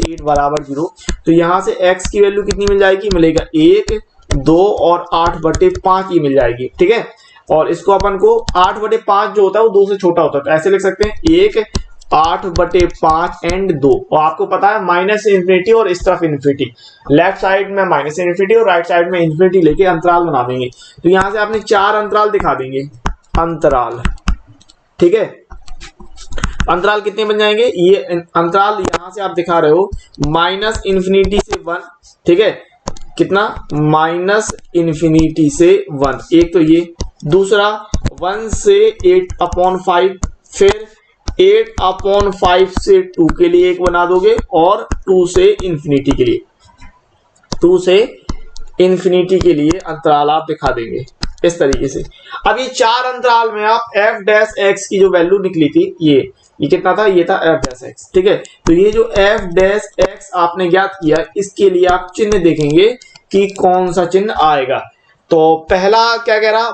8 बराबर 0। तो यहां से x की वैल्यू कितनी मिल जाएगी, मिलेगा 1, 2 और 8/5 ये मिल जाएगी, ठीक है। और इसको अपन को 8/5 जो होता है वो 2 से छोटा होता है, तो ऐसे लिख सकते हैं 1 8/5 एंड 2, और आपको पता है -इन्फिनिटी और इस तरफ इन्फिनिटी, लेफ्ट साइड में -इन्फिनिटी और राइट साइड में इन्फिनिटी लेके अंतराल बना देंगे। तो यहां से आपने 4 अंतराल दिखा देंगे, अंतराल, ठीक है। अंतराल कितने बन जाएंगे, ये अंतराल यहां से आप दिखा रहे हो -इन्फिनिटी से 1, ठीक है, कितना -इन्फिनिटी से 1, एक तो ये, दूसरा 1 से 8/5, फिर 8/5 से 2 के लिए एक बना दोगे, और 2 से इन्फिनिटी के लिए, 2 से इन्फिनिटी के लिए अंतराल आप दिखा देंगे इस तरीके से। अब ये 4 अंतराल में आप f डैश x की जो वैल्यू निकली थी, ये कितना था, ये था f डैश x, ठीक है। तो ये जो f डैश x आपने ज्ञात किया, इसके लिए आप चिन्ह देखेंगे कि कौन सा चिन्ह आएगा। तो पहला क्या कह रहा,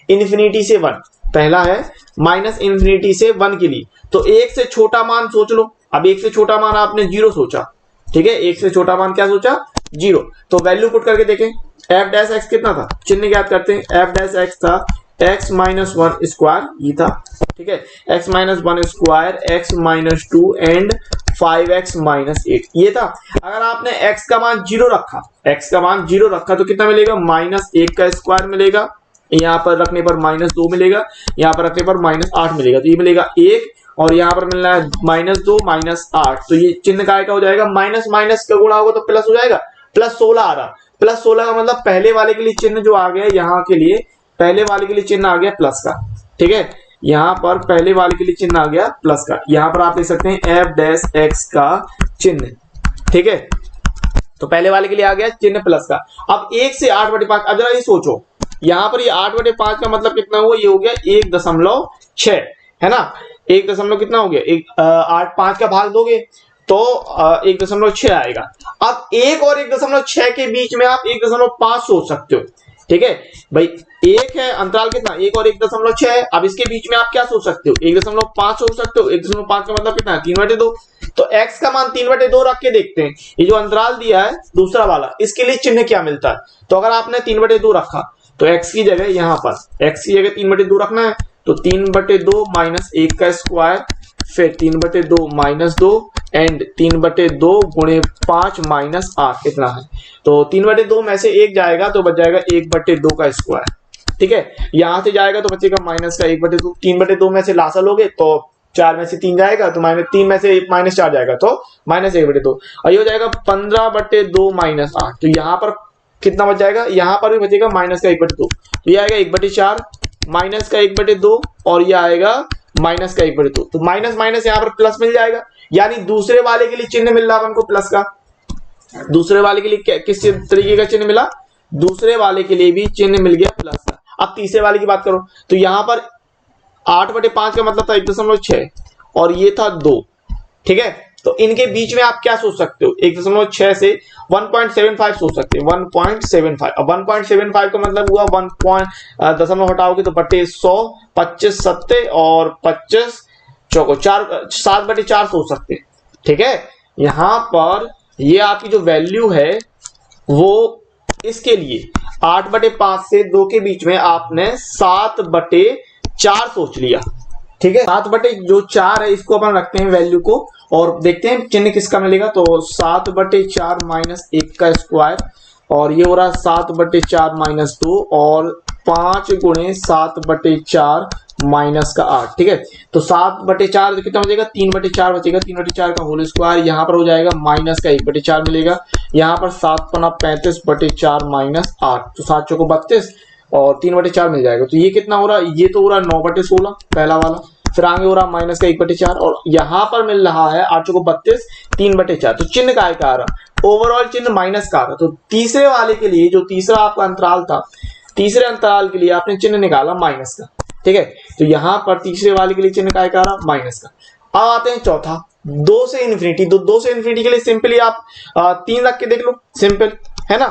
-इन्फिनिटी से 1, पहला है -इन्फिनिटी से 1 के लिए, तो 1 से छोटा मान सोच लो। अब 1 से छोटा मान आपने 0 सोचा, ठीक है, 1 से छोटा मान क्या सोचा, 0। तो वैल्यू पुट करके देखें, f डैश x कितना था, चिन्ह ज्ञात करते हैं, f डैश x था x-1 स्क्वायर, ये था, ठीक है, x-1 square x-2 and 5x minus 8 ये था। अगर आपने x का मान 0 रखा, x का मान 0 रखा तो कितना मिलेगा, माइनस 1 का स्क्वायर मिलेगा, यहाँ पर रखने पर माइनस 2 मिलेगा, यहाँ पर रखने पर माइनस 8 मिलेगा, तो ये मिलेगा 1 और यहाँ पर मिलना है माइनस 2 माइनस 8, तो ये चिन्ह काय का हो जाएगा, माइनस माइनस का गुणा होगा तो प्लस हो जाएगा, प्लस 16 आ रहा, प्लस 16 का मतलब पहले वाले के लिए चिन्ह जो आ गया यहाँ के लिए, पहले वाले के लिए चिन्ह आ गया प्लस का, ठीक है, यहाँ पर पहले वाले के लिए चिन्ह आ गया प्लस का, यहाँ पर आप देख सकते हैं एफ डैश एक्स का चिन्ह, ठीक है, तो पहले वाले के लिए आ गया चिन्ह प्लस का। अब 1 से 8/5, अब जरा ये सोचो, यहाँ पर ये 8/5 का मतलब कितना हुआ, ये हो गया 1.6 है ना, 1 दशमलव कितना हो गया, 8 का भाग दोगे तो 1.6 आएगा। अब 1 और 1.6 के बीच में आप 1.5 सोच सकते हो, ठीक है भाई, एक है अंतराल कितना, 1 और 1.6 है, अब इसके बीच में आप क्या सोच सकते हो, 1.5 सोच सकते हो, 1.5 का मतलब कितना है 3/2, तो x का मान 3/2 रख के देखते हैं, ये जो अंतराल दिया है दूसरा वाला, इसके लिए चिन्ह क्या मिलता है, तो अगर आपने 3/2 रखा तो x की जगह यहाँ पर x की जगह 3/2 रखना है, तो 3/2 माइनस 1 का स्क्वायर, फिर 3/2 माइनस 2 एंड 3/2 गुणे 5 माइनस 8 इतना है, तो 3/2 में से 1 जाएगा तो बच जाएगा 1/2 का स्क्वायर, ठीक है, यहां से जाएगा तो बचेगा माइनस का 1/2, 3/2 में से लासा लोगे तो 4 में से 3 जाएगा तो -3 में से -4 जाएगा तो -1/2, और ये हो जाएगा 15/2 माइनस 8, तो यहाँ पर कितना बच जाएगा, यहाँ पर भी बचेगा माइनस का 1/2, तो ये आएगा 1/4 माइनस का 1/2 और ये आएगा माइनस का 1/2, तो माइनस माइनस यहाँ पर प्लस मिल जाएगा, यानी दूसरे वाले के लिए चिन्ह मिल रहा है हमको प्लस का, दूसरे वाले के लिए किस तरीके का चिन्ह मिला, दूसरे वाले के लिए भी चिन्ह मिल गया प्लस का। अब तीसरे वाले की बात करो तो यहाँ पर 8/5 का मतलब था 1.6 और ये था 2, ठीक है, तो इनके बीच में आप क्या सोच सकते हो, 1.6 से 1.75 सोच सकते हैं, 1.75, अब 1.75 का मतलब हुआ 1 दशमलव हटाओगे तो बटे 100, 25 सत्ते और 25 चौको 7/4 सोच सकते हैं, ठीक है, यहाँ पर ये आपकी जो वैल्यू है वो इसके लिए 8/5 से 2 के बीच में आपने 7/4 सोच लिया, ठीक है, 7/4 है इसको अपन रखते हैं वैल्यू को और देखते हैं चिन्ह किसका मिलेगा, तो 7/4 माइनस 1 का स्क्वायर और ये हो रहा 7/4 माइनस 2 और 5 गुणे 7/4 माइनस का 8, ठीक है, तो 7/4 कितना बचेगा, 3/4 बचेगा, 3/4 का होल स्क्वायर, यहाँ पर हो जाएगा माइनस का 1/4 मिलेगा, यहाँ पर 7×35/4 माइनस 8, तो 7 चौको 32 और 3/4 मिल जाएगा, तो ये कितना हो रहा है, ये तो हो रहा है 9/16 पहला वाला, फिर आगे हो रहा माइनस का 1/4 और यहाँ पर मिल रहा है 8 चौको 32 3/4, तो चिन्ह का आ रहा, ओवरऑल चिन्ह माइनस का आ रहा, तो तीसरे वाले के लिए जो तीसरा आपका अंतराल था, तीसरे अंतराल के लिए आपने चिन्ह निकाला माइनस का, ठीक है, तो यहाँ पर तीसरे वाले के लिए चिन्ह का आ रहा माइनस का। अब आते हैं चौथा, 2 से इन्फिनिटी, तो 2 से इन्फिनिटी के लिए सिंपली आप 3 रख के देख लो, सिंपल है ना,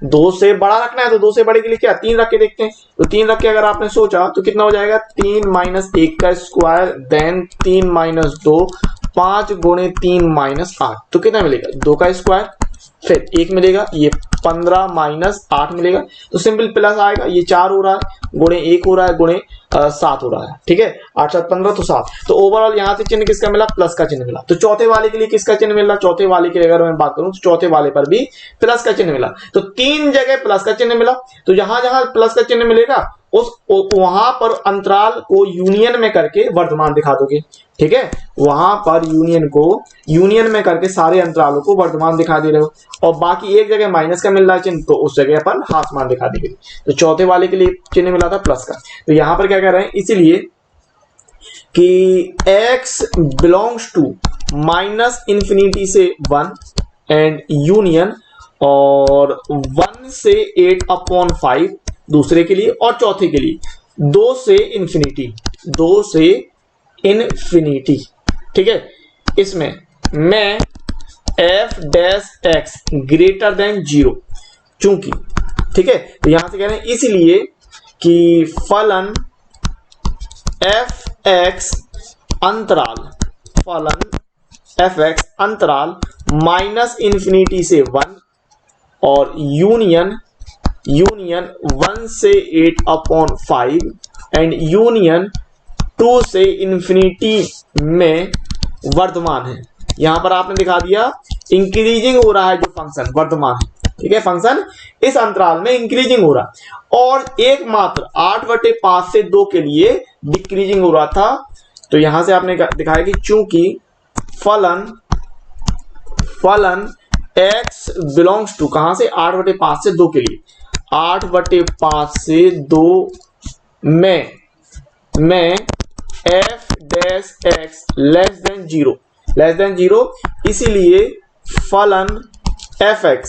2 से बड़ा रखना है तो 2 से बड़े के लिए क्या 3 रख के देखते हैं, तो 3 रख के अगर आपने सोचा तो कितना हो जाएगा 3 माइनस 1 का स्क्वायर देन 3 माइनस 2 5 गुणे 3 माइनस 8, तो कितना मिलेगा 2 का स्क्वायर, फिर 1 मिलेगा, ये 15 माइनस 8 मिलेगा, तो सिंपल प्लस आएगा, ये 4 हो रहा है गुणे 1 हो रहा है गुणे 7 हो रहा है, ठीक है, 8 7 15 तो 7, तो ओवरऑल यहाँ से चिन्ह किसका मिला, प्लस का चिन्ह मिला। तो चौथे वाले के लिए किसका चिन्ह मिला, चौथे वाले के लिए अगर मैं बात करूं तो चौथे वाले पर भी प्लस का चिन्ह मिला, तो 3 जगह प्लस का चिन्ह मिला, तो जहां जहां प्लस का चिन्ह मिलेगा उस वहां पर अंतराल को यूनियन में करके वर्धमान दिखा दोगे, ठीक है, वहां पर यूनियन में करके सारे अंतरालों को वर्धमान दिखा दे रहे हो, और बाकी एक जगह माइनस का मिल रहा है चिन्ह तो उस जगह पर हासमान दिखा दी गई, तो चौथे वाले के लिए चिन्ह मिला था प्लस का। तो यहां पर क्या कह रहे हैं, इसीलिए कि x बिलोंग्स टू -∞ से 1 एंड यूनियन और 1 से 8/5 दूसरे के लिए, और चौथे के लिए 2 से इन्फिनिटी, ठीक है, इसमें मैं f dash x greater than 0 चूंकि, ठीक है, तो यहां से कह रहे हैं इसलिए कि फलन fx अंतराल -∞ से 1 और यूनियन 1 से 8/5 एंड यूनियन 2 से इन्फिनिटी में वर्धमान है, यहां पर आपने दिखा दिया इंक्रीजिंग हो रहा है जो फंक्शन वर्तमान है, ठीक है, फंक्शन इस अंतराल में इंक्रीजिंग हो रहा, और एकमात्र 8/5 से 2 के लिए डिक्रीजिंग हो रहा था। तो यहां से आपने दिखाया कि चूंकि फलन x बिलोंग्स टू कहां से 8/5 से 2 के लिए 8/5 से 2 में f dash x less then 0 इसीलिए फलन fx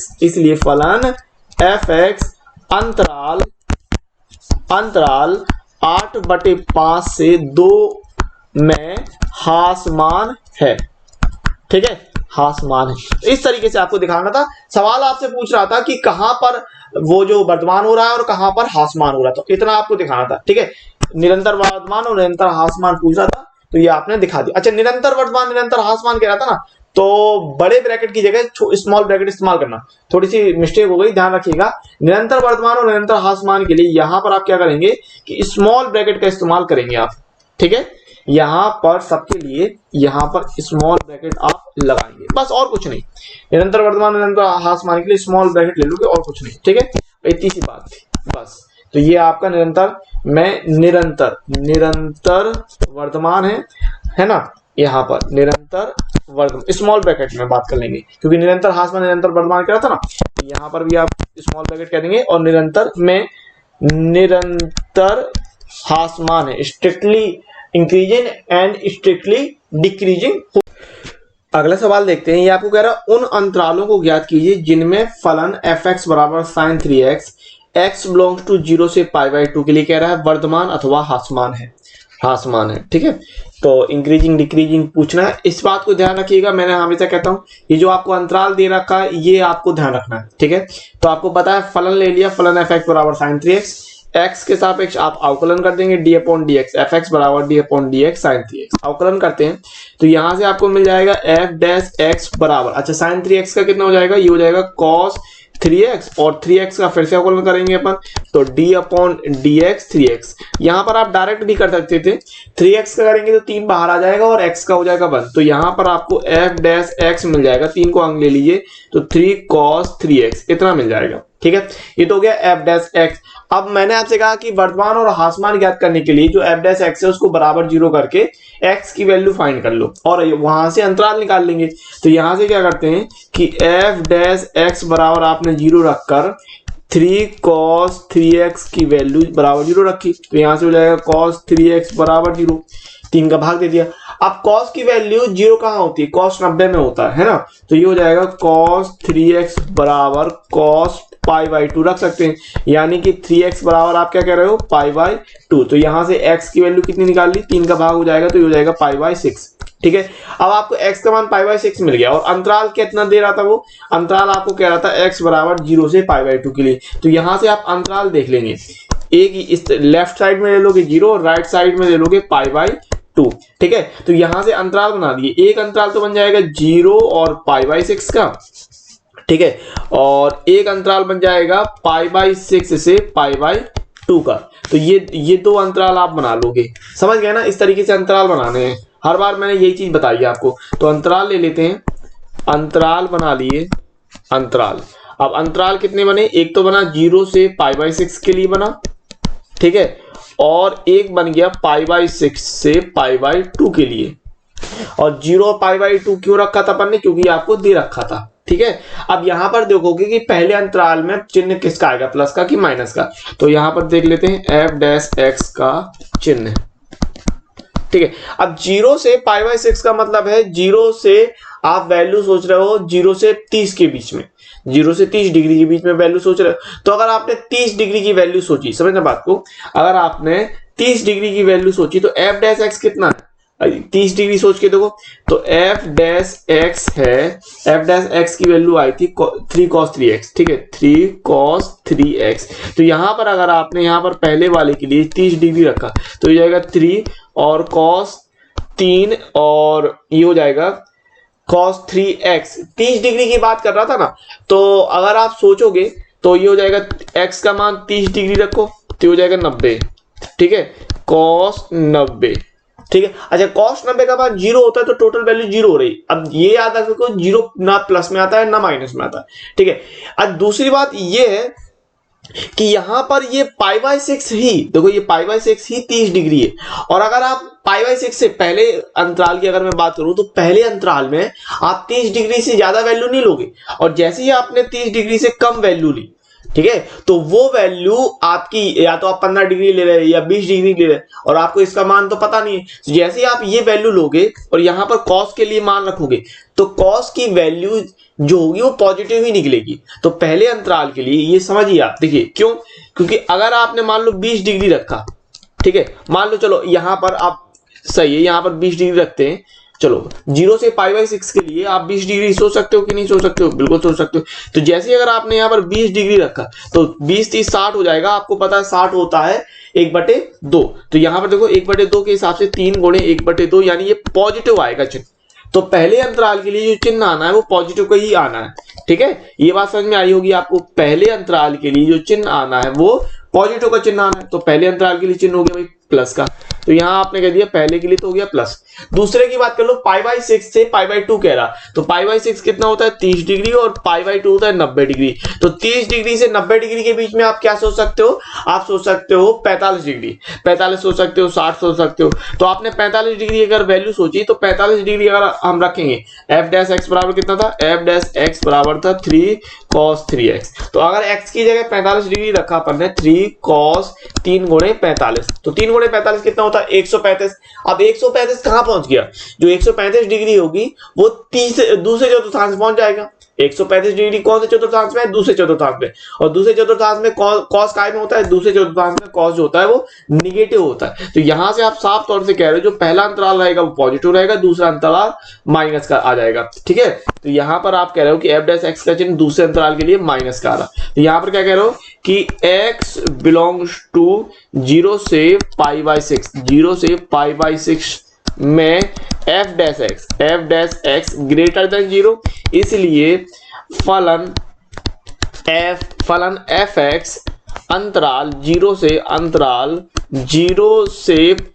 अंतराल 8/5 से 2 में हासमान है, ठीक है, हासमान है। इस तरीके से आपको दिखाना था। सवाल आपसे पूछ रहा था कि कहां पर वो जो वर्तमान हो रहा है और कहां पर हासमान हो रहा था, तो इतना आपको दिखाना था, ठीक है। निरंतर वर्तमान और निरंतर हासमान पूछ रहा था, तो ये आपने दिखा दिया। अच्छा, निरंतर वर्तमान निरंतर हासमान कह रहा था ना, तो बड़े ब्रैकेट की जगह स्मॉल ब्रैकेट इस्तेमाल करना, थोड़ी सी मिस्टेक हो गई, ध्यान रखिएगा। निरंतर वर्तमान और निरंतर हासमान के लिए यहां पर आप क्या करेंगे कि स्मॉल ब्रैकेट का इस्तेमाल करेंगे आप, ठीक है। यहां पर सबके लिए यहां पर स्मॉल ब्रैकेट आप लगाएंगे, बस और कुछ नहीं। निरंतर वर्तमान निरंतर हासमान के लिए स्मॉल ब्रैकेट ले लोगे और कुछ नहीं, ठीक है। इतनी सी बात थी बस। तो ये आपका निरंतर वर्तमान है ना, यहाँ पर निरंतर वर्तमान स्मॉल ब्रैकेट में बात कर लेंगे, क्योंकि निरंतर हासमान निरंतर वर्तमान कह रहा था ना, यहाँ पर भी आप स्मॉल ब्रैकेट कह देंगे। और निरंतर हासमान है, strictly increasing and strictly decreasing. अगला सवाल देखते हैं। ये आपको कह रहा है उन अंतरालों को ज्ञात कीजिए जिनमें फलन fx बराबर sin 3x x belongs to 0 से π/2 के लिए कह रहा है वर्तमान अथवा हासमान है, ठीक है। तो इंक्रीजिंग डिक्रीजिंग पूछना है, इस बात को ध्यान रखिएगा। मैंने हमेशा कहता हूं ये जो आपको अंतराल दे रखा है ये आपको ध्यान रखना है, ठीक है। तो आपको पता है फलन ले लिया, फलन fx बराबर sin 3x, x के सापेक्ष आप अवकलन कर देंगे d/dx, fx बराबर d/dx sin 3x, अवकलन करते हैं तो यहां से आपको मिल जाएगा f डैश x बराबर, अच्छा sin 3x का कितना हो जाएगा, ये हो जाएगा cos 3x, और 3x का फिर से अवकलन करेंगे अपन, तो d/dx 3x। यहां पर आप डायरेक्ट भी कर सकते थे, 3x का करेंगे तो 3 बाहर आ जाएगा और x का हो जाएगा 1, तो यहां पर आपको f डैश x मिल जाएगा, 3 को अंग ले लीजिए तो 3 cos 3x इतना मिल जाएगा, ठीक है। ये तो हो गया f डैश x। अब मैंने आपसे कहा कि वर्तमान और हासमान ज्ञात करने के लिए जो f डैश x है उसको बराबर 0 करके x की वैल्यू फाइंड कर लो और वहां से अंतराल निकाल लेंगे। तो यहां से क्या करते हैं कि f डैश x बराबर आपने 0 रखकर 3 cos 3x की वैल्यू बराबर 0 रखी, तो यहां से हो जाएगा cos 3x बराबर 0, 3 का भाग दे दिया। अब cos की वैल्यू 0 कहां होती है, cos 90 में होता है ना, तो ये हो जाएगा cos 3x बराबर cos π/2 रख सकते हैं, यानी कि 3x बराबर आप क्या कह रहे हो π/2। तो यहां से x की वैल्यू कितनी निकाल ली, 3 का भाग हो जाएगा तो ये हो जाएगा π/6, ठीक है। अब आपको x का मान π/6 मिल गया और अंतराल कितना दे रहा था, वो अंतराल आपको कह रहा था x बराबर 0 से π/2 के लिए। तो यहां से आप अंतराल देख लेंगे, एक इस लेफ्ट साइड में ले लोगे 0 और राइट साइड में ले लोगे π/2, ठीक है। तो यहां से अंतराल बना दिए, एक अंतराल तो बन जाएगा 0 और π/6 का, ठीक है, और एक अंतराल बन जाएगा π/6 से π/2 का। तो ये 2 अंतराल आप बना लोगे, समझ गए ना, इस तरीके से अंतराल बनाने हैं। हर बार मैंने यही चीज बताई है आपको। तो अंतराल ले लेते हैं, अंतराल बना लिए, अंतराल। अब अंतराल कितने बने, एक तो बना 0 से π/6 के लिए बना, ठीक है, और एक बन गया π/6 से π/2 के लिए। और 0 π/2 क्यों रखा था अपन ने, क्योंकि आपको दे रखा था, ठीक है। अब यहां पर देखोगे कि पहले अंतराल में चिन्ह किसका आएगा, प्लस का कि माइनस का, तो यहां पर देख लेते हैं f डैश x का चिन्ह, ठीक है। अब 0 से π/6 का मतलब है 0 से आप वैल्यू सोच रहे हो 0 से 30 के बीच में, 0 से 30 डिग्री के बीच में वैल्यू सोच रहे हो। तो अगर आपने 30 डिग्री की वैल्यू सोची, समझना बात को, अगर आपने 30 डिग्री की वैल्यू सोची तो f डैश x कितना है, 30 डिग्री सोच के देखो, तो f डैश x है, f डैश x की वैल्यू आई थी 3 cos 3x, ठीक है, 3 cos 3x। तो यहां पर अगर आपने यहां पर पहले वाले के लिए 30 डिग्री रखा तो ये जाएगा 3 और cos 3 और ये हो जाएगा cos 3x। 30 डिग्री की बात कर रहा था ना, तो अगर आप सोचोगे तो ये हो जाएगा x का मान 30 डिग्री रखो तो ये हो जाएगा 90, ठीक है, cos 90, ठीक है। अच्छा cos 90 का मान 0 होता है तो टोटल वैल्यू 0 हो रही। अब ये याद रखो 0 ना प्लस में आता है ना माइनस में आता है, ठीक है। अब दूसरी बात ये है कि यहां पर ये π/6 ही देखो, ये π/6 ही 30 डिग्री है। और अगर आप π/6 से पहले अंतराल की अगर मैं बात करूं तो पहले अंतराल में आप 30 डिग्री से ज्यादा वैल्यू नहीं लोगे, और जैसे ही आपने 30 डिग्री से कम वैल्यू ली, ठीक है, तो वो वैल्यू आपकी या तो आप 15 डिग्री ले रहे या 20 डिग्री ले रहे, और आपको इसका मान तो पता नहीं है। तो जैसे ही आप ये वैल्यू लोगे और यहां पर cos के लिए मान रखोगे तो cos की वैल्यू जो होगी वो पॉजिटिव ही निकलेगी। तो पहले अंतराल के लिए ये समझिए आप, देखिए क्यों, क्योंकि अगर आपने मान लो 20 डिग्री रखा, ठीक है, मान लो चलो यहां पर आप सही है, यहां पर 20 डिग्री रखते हैं, चलो 0 से π/6 के लिए आप 20 डिग्री सोच सकते हो कि नहीं सोच सकते हो, बिल्कुल सोच सकते हो। तो जैसे अगर आपने यहाँ पर 20 डिग्री रखा तो 20 30 60 हो जाएगा, आपको पता है 60 होता है 1/2। तो यहाँ पर देखो 1/2 के हिसाब से 3 गुणे 1/2, यानी ये पॉजिटिव आएगा चिन्ह। तो पहले अंतराल के लिए जो चिन्ह आना है वो पॉजिटिव का ही आना है, ठीक है। ये बात समझ में आई होगी आपको, पहले अंतराल के लिए जो चिन्ह आना है वो पॉजिटिव का चिन्ह आना है। तो पहले अंतराल के लिए चिन्ह हो गया भाई प्लस का, तो यहां आपने कह दिया पहले के लिए तो हो गया प्लस। दूसरे की बात कर लो, π/6 से π/2 कह रहा, तो π/6 कितना होता है 30 डिग्री और π/2 होता है 90 डिग्री। तो 30 डिग्री से 90 डिग्री के बीच में आप क्या सोच सकते हो, आप सोच सकते हो 45 डिग्री, 45 सोच सकते हो, 60 सोच सकते हो। तो आपने 45 डिग्री अगर वैल्यू सोची तो 45 डिग्री अगर हम रखेंगे, f' बराबर कितना था, f' बराबर था 3 cos 3x। तो अगर x की जगह 45 डिग्री रखा अपन ने, 3 cos 3 गुणे 45, तो 3 गुणे 45 कितना होता है 135। अब 135 कहां पहुंच गया, जो 135 डिग्री होगी वो दूसरे चतुर्थांश में पहुंच जाएगा। 135 डिग्री कौन से चतुर्थांश में है, दूसरे चतुर्थांश में, और दूसरे चतुर्थांश में cos काय में होता है, दूसरे चतुर्थांश में cos जो होता है वो निगेटिव होता है। तो यहां से आप साफ तौर से कह रहे हो जो पहला अंतराल रहेगा वो पॉजिटिव रहेगा, दूसरा अंतराल माइनस का आ जाएगा, ठीक है। तो यहां पर आप कह रहे हो कि f' का चिन्ह दूसरे अंतराल के लिए माइनस का आ रहा। तो यहां पर क्या कह रहे हो कि x बिलोंग्स टू 0 से π/6, 0 से π/6 में f' ग्रेटर देन 0, इसलिए फलन fx अंतराल 0 से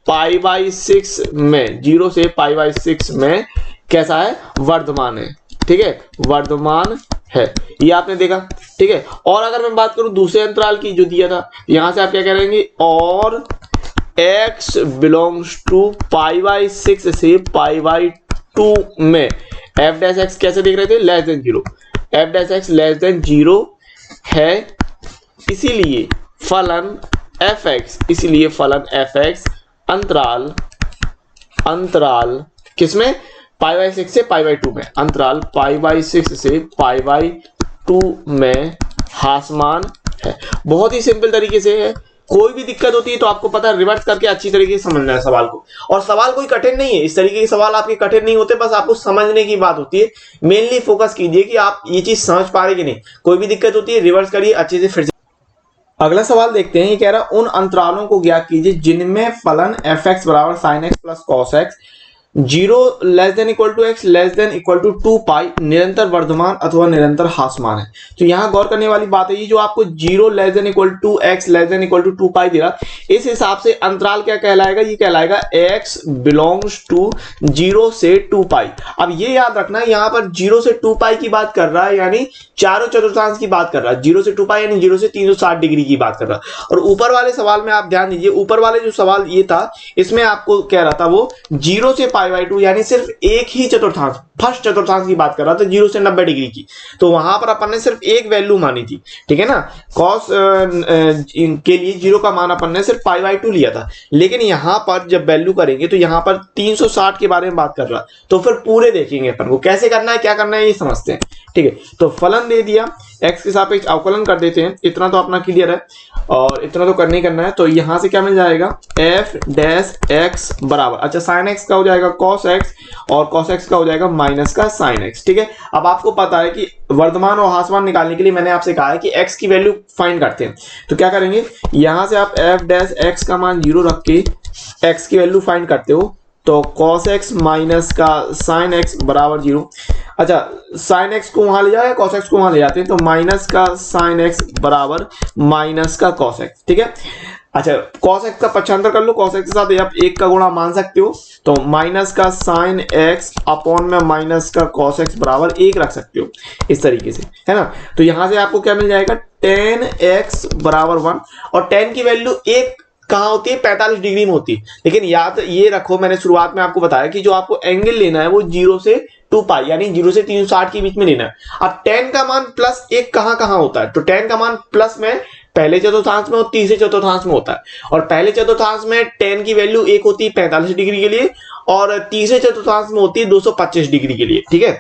π/6 में, 0 से π/6 में कैसा है, वर्धमान है, ठीक है, वर्धमान है, ये आपने देखा, ठीक है। और अगर मैं बात करूं दूसरे अंतराल की जो दिया था, यहां से आप क्या करेंगे, और x बिलोंग्स टू π/6 से π/2 में f' कैसे देख रहे थे, less than 0, f' less than 0 है, इसीलिए फलन fx अंतराल किसमें, π/6 से π/2 में, अंतराल π/6 से π/2 में हासमान है। बहुत ही सिंपल तरीके से है, कोई भी दिक्कत होती है तो आपको पता है रिवर्स करके अच्छी तरीके से समझना है सवाल को। और सवाल कोई कठिन नहीं है, इस तरीके के सवाल आपके कठिन नहीं होते, बस आपको समझने की बात होती है। मेनली फोकस कीजिए कि आप ये चीज समझ पा रहे कि नहीं। कोई भी दिक्कत होती है रिवर्स करिए अच्छे से, फिर से। अगला सवाल देखते हैं, ये कह रहा है उन अंतरालों को ज्ञात कीजिए जिनमें फलन fx बराबर sin x plus cos x 0 less than equal to x less than equal to 2π निरंतर वर्धमान अथवा निरंतर हासमान है। तो यहां गौर करने वाली बात है, ये जो आपको 0 less than equal to x less than equal to 2π दे रहा, इस हिसाब से अंतराल क्या कहलाएगा, ये कहलाएगा x बिलोंग्स टू 0 से 2π। अब ये याद रखना यहां पर 0 से 2π की बात कर रहा है, यानी चारों चतुर्थांश की बात कर रहा है। 0 से 2π यानी 0 से 360 डिग्री की बात कर रहा है। और ऊपर वाले सवाल में आप ध्यान दीजिए, ऊपर वाले जो सवाल ये था इसमें आपको कह रहा था वो 0 से π/2 यानी सिर्फ एक ही चतुर्थांश, फर्स्ट चतुर्थांश की बात कर रहा था 0 से 90 डिग्री की। तो वहां पर अपन ने सिर्फ एक वैल्यू मानी थी, ठीक है ना, cos के लिए 0 का मान अपन ने सिर्फ π/2 लिया था। लेकिन यहां पर जब वैल्यू करेंगे तो यहां पर 360 के बारे में बात कर रहा, तो फिर पूरे देखेंगे अपन को कैसे करना है, क्या करना है, ये समझते हैं, ठीक है। तो फलन दे दिया, x के सापेक्ष अवकलन कर देते हैं, इतना तो अपना क्लियर है और इतना तो करना ही करना है। तो यहां से क्या मिल जाएगा, f' बराबर, अच्छा sin x का हो जाएगा cos x और cos x का हो जाएगा माइनस का sin x, ठीक है। अब आपको पता है कि वर्धमान और हासमान निकालने के लिए मैंने आपसे कहा है कि x की वैल्यू फाइंड करते हैं। तो क्या करेंगे, यहां से आप f' का मान 0 रख के x की वैल्यू फाइंड करते हो, तो cos x माइनस का sin x बराबर 0। अच्छा sin x को वहां ले जाए, cos x को वहां ले जाते हैं, तो माइनस का sin x बराबर माइनस का cos x, ठीक है। अच्छा cos x का पक्षांतर कर लो, cos x के साथ आप 1 का गुणा मान सकते हो, तो माइनस का sin x अपॉन में माइनस का cos x बराबर 1 रख सकते हो इस तरीके से, है ना। तो यहां से आपको क्या मिल जाएगा, tan x बराबर 1, और tan की वैल्यू 1 कहाँ होती है, 45 डिग्री में होती है। लेकिन याद ये रखो, मैंने शुरुआत में आपको बताया कि जो आपको एंगल लेना है वो 0 से 2 पाई यानी 0 से 360 के बीच में लेना है। अब tan का मान प्लस 1 कहाँ कहाँ होता है, तो tan का मान प्लस में पहले चतुर्थांश में और तीसरे चतुर्थांश में होता है, और पहले चतुर्थांश में tan की वैल्यू 1 होती है 45 डिग्री के लिए, और तीसरे चतुर्थांश में होती है 225 डिग्री के लिए, ठीक है।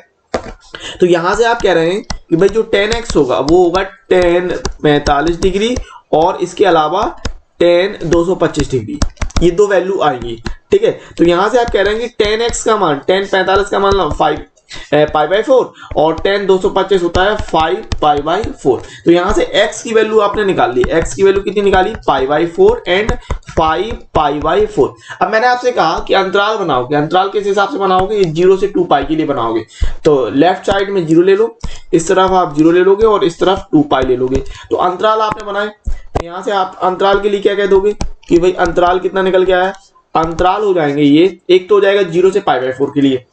तो यहां से आप कह रहे हैं कि भाई जो tan x होगा वो होगा tan 45 डिग्री और इसके अलावा tan 225 डिग्री, ये दो वैल्यू आएंगी, ठीक है। तो यहां से आप कह रहे हैं कि tan x का मान, tan 45 का मान 5 पाई बाई 4 और tan 225 होता है 5 पाई बाई 4। तो यहां से x की वैल्यू आपने निकाल ली, x की वैल्यू कितनी निकाली, pi by 4 and 5 pi by 4। अब मैंने आपसे कहा कि अंतराल बनाओगे, अंतराल किस हिसाब से बनाओगे, 0 से 2 पाई के लिए बनाओगे। तो लेफ्ट साइड में 0 ले लो, इस तरफ आप 0 ले लोगे और इस तरफ 2 पाई ले लोगे। तो अंतराल आपने बनाए, तो यहां से आप अंतराल के लिए क्या कह दोगे कि भाई अंतराल कितना निकल के आया, अंतराल हो जाएंगे ये, एक तो हो जाएगा 0 से पाई बाई 4 के लिए,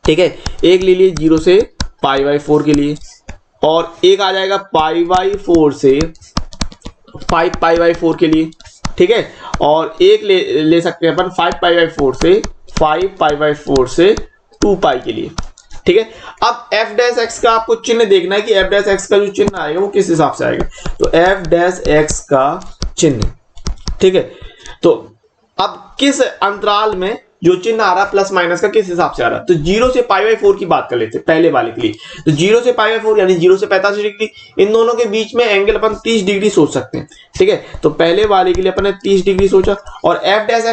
ठीक है, एक ले लिए 0 से पाई बाई 4 के लिए, और एक आ जाएगा पाई बाई 4 से 5 पाई बाई 4 के लिए, ठीक है, और एक ले सकते हैं अपन 5 पाई बाई 4 से 5 पाई बाई 4 से 2 पाई के लिए, ठीक है। अब f डैश x का आपको चिन्ह देखना है कि f डैश x का जो चिन्ह आएगा वो किस हिसाब से आएगा, तो f डैश x का चिन्ह, ठीक है। तो अब किस अंतराल में जो चिन्ह आ रहा है प्लस माइनस का किस हिसाब से आ रहा है, तो 0 से पाई बाई 4 की बात कर लेते हैं पहले वाले के लिए। तो 0 से पाई बाई 4 यानी 0 से 45 डिग्री, इन दोनों के बीच में एंगल अपन 30 डिग्री सोच सकते हैं, ठीक है। तो पहले वाले के लिए अपन ने 30 डिग्री सोचा, और f डैश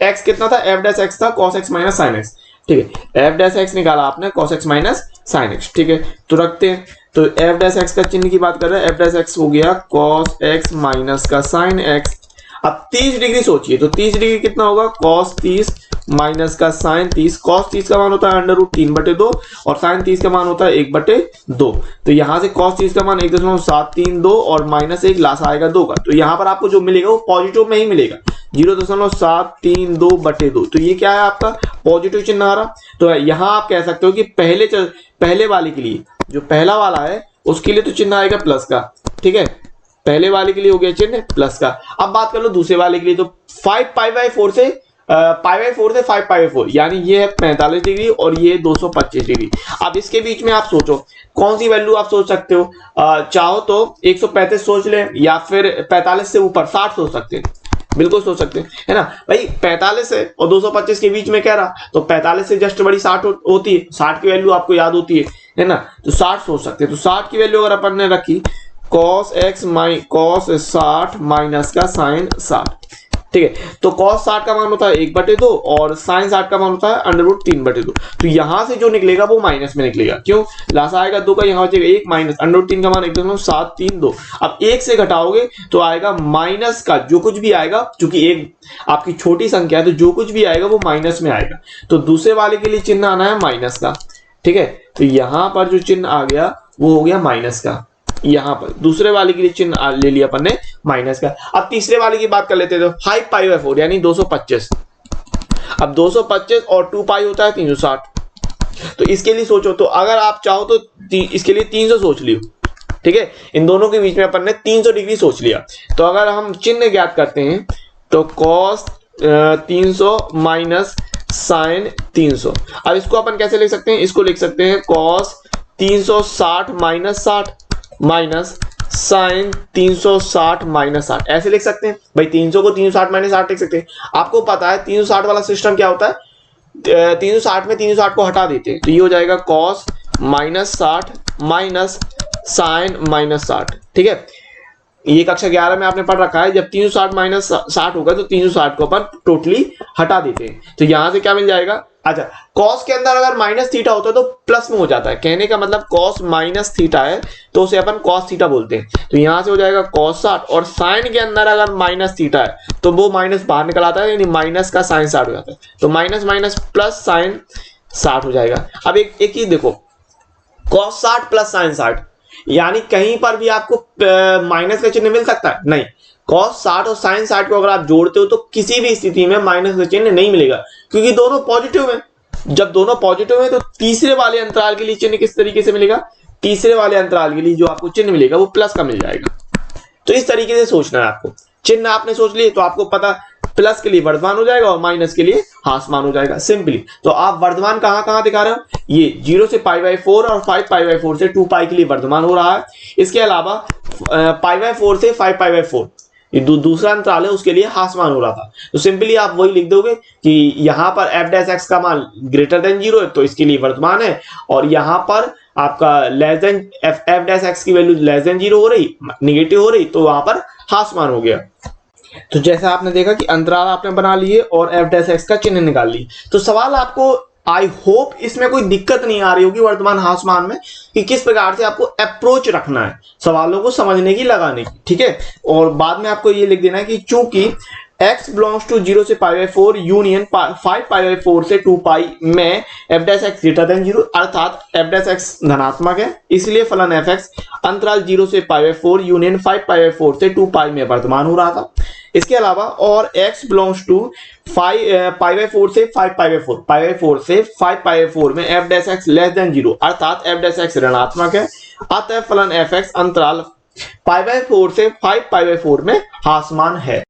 x कितना था, f डैश x था cos x minus sin x, ठीक है। f डैश x निकाला आपने cos x minus sin x, ठीक है। तो रखते हैं, तो f डैश x का चिन्ह की बात कर रहे हैं, f डैश x हो गया cos x माइनस का sin x। अब 30 डिग्री सोचिए, तो 30 डिग्री कितना होगा, cos 30 माइनस का sin 30, cos 30 का मान होता है √3/2 और sin 30 का मान होता है 1/2। तो यहां से cos 30 का मान 1.732 और माइनस 1 लासा आएगा 2 का, तो यहां पर आपको जो मिलेगा वो पॉजिटिव में ही मिलेगा, 0.732/2। तो ये क्या है, आपका पॉजिटिव चिन्ह आ रहा। तो यहां आप कह सकते हो कि पहले वाले के लिए, जो पहला वाला है उसके लिए तो चिन्ह आएगा प्लस का, ठीक है, पहले वाले के लिए हो गया चिन्ह प्लस का। अब बात कर लो दूसरे वाले के लिए, तो 5 पाई बाई 4 से पाई बाई 4 से 5 पाई बाई 4 यानी ये है 45 डिग्री और ये 225 डिग्री। अब इसके बीच में आप सोचो कौन सी वैल्यू आप सोच सकते हो, चाहो तो 135 सोच ले या फिर 45 से ऊपर 60 सोच सकते हैं, बिल्कुल सोच सकते हैं, है ना भाई। 45 है और 225 के बीच में कह रहा, तो 45 से जस्ट बड़ी 60 होती है, 60 की वैल्यू आपको याद होती है ना, तो 60 सोच सकते हैं। तो 60 की वैल्यू अगर अपन ने रखी cos 60 माइनस का sin 60, ठीक है। तो cos 60 का मान होता है 1/2 और sin 60 का मान होता है √3/2। तो यहां से जो निकलेगा वो माइनस में निकलेगा, क्यों, लासा आएगा 2 का, यहां बचेगा 1 माइनस √3 का मान 1.732। अब 1 से घटाओगे तो आएगा माइनस का, जो कुछ भी आएगा, चूंकि एक आपकी छोटी संख्या है तो जो कुछ भी आएगा वो माइनस में आएगा। तो दूसरे वाले के लिए चिन्ह आना है माइनस का, ठीक है। तो यहां पर जो चिन्ह आ गया वो हो गया माइनस का, यहां पर दूसरे वाले के लिए चिन्ह ले लिया अपन ने माइनस का। अब तीसरे वाले की बात कर लेते हैं, तो 5 पाई बाई 4 यानी 225। अब 225 और 2 पाई होता है 360, तो इसके लिए सोचो, तो अगर आप चाहो तो इसके लिए 300 सोच लियो, ठीक है। इन दोनों के बीच में अपन ने 300 डिग्री सोच लिया। तो अगर हम चिन्ह ज्ञात करते हैं तो cos 300 माइनस sin 300। अब इसको अपन कैसे लिख सकते हैं, इसको लिख सकते हैं cos 360 minus 60 minus sin 360 minus 60, ऐसे लिख सकते हैं भाई। 300 को 360 माइनस 60 लिख सकते हैं। आपको पता है 360 वाला सिस्टम क्या होता है, 360 में 360 को हटा देते हैं, तो ये हो जाएगा cos minus 60 minus sin minus 60, ठीक है। ये कक्षा 11 में आपने पढ़ रखा है, जब 360 माइनस 60 होगा तो 360 को अपन टोटली हटा देते हैं, तो यहां से क्या मिल जाएगा। अच्छा, cos के अंदर अगर माइनस थीटा होता है तो प्लस में हो जाता है, कहने का मतलब cos माइनस थीटा है तो उसे अपन cos थीटा बोलते हैं। तो यहां से हो जाएगा cos 60, और sin के अंदर अगर माइनस थीटा है तो वो माइनस बाहर निकल आता है, यानी माइनस का sin 60 हो जाता है, तो माइनस माइनस प्लस sin 60 हो जाएगा। अब एक ही देखो, cos 60 प्लस sin 60, यानी कहीं पर भी आपको माइनस का चिन्ह मिल सकता है, नहीं, cos 60 और sin 60 को अगर आप जोड़ते हो तो किसी भी स्थिति में माइनस का चिन्ह नहीं मिलेगा, क्योंकि दोनों पॉजिटिव हैं। जब दोनों पॉजिटिव हैं तो तीसरे वाले अंतराल के लिए चिन्ह किस तरीके से मिलेगा, तीसरे वाले अंतराल के लिए जो आपको चिन्ह मिलेगा वो प्लस का मिल जाएगा। तो इस तरीके से सोचना है आपको। चिन्ह आपने सोच लिए तो आपको पता प्लस के लिए वर्धमान हो जाएगा और माइनस के लिए ह्रासमान हो जाएगा, सिंपली। तो आप वर्धमान कहां कहां दिखा रहे हो, ये 0 से π/4 और 5π/4 से 2π के लिए वर्धमान हो रहा है। इसके अलावा π/4 से 5π/4 ये दूसरा अंतराल है, उसके लिए ह्रासमान हो रहा था। तो सिंपली आप वही लिख दोगे कि यहां पर f' का मान ग्रेटर देन 0 है तो इसके लिए वर्धमान है, और यहां पर आपका लेस देन f' की वैल्यू लेस देन 0 हो रही, निगेटिव हो रही, तो वहां पर ह्रासमान हो गया। तो जैसा आपने देखा कि अंतराल आपने बना लिए और f' का चिन्ह निकाल लिए। तो सवाल आपको, आई होप इसमें कोई दिक्कत नहीं आ रही होगी वर्तमान ह्रासमान में, कि किस प्रकार से आपको अप्रोच रखना है सवालों को समझने की, लगाने की, ठीक है। और बाद में आपको ये लिख देना है कि चूंकि x बिलोंग्स टू 0 से π/4 यूनियन 5π/4 से 2π में f' ग्रेटर देन 0, अर्थात f' धनात्मक है, इसलिए फलन f(x) अंतराल 0 से π/4 यूनियन 5π/4 से 2π में वर्तमान हो रहा था। इसके अलावा और x बिलोंग्स टू π/4 से 5π/4, π/4 से 5π/4 में f' लेस देन 0, अर्थात f' ऋणात्मक है, अतः फलन f(x) अंतराल π/4 से 5π/4 में ह्रासमान है।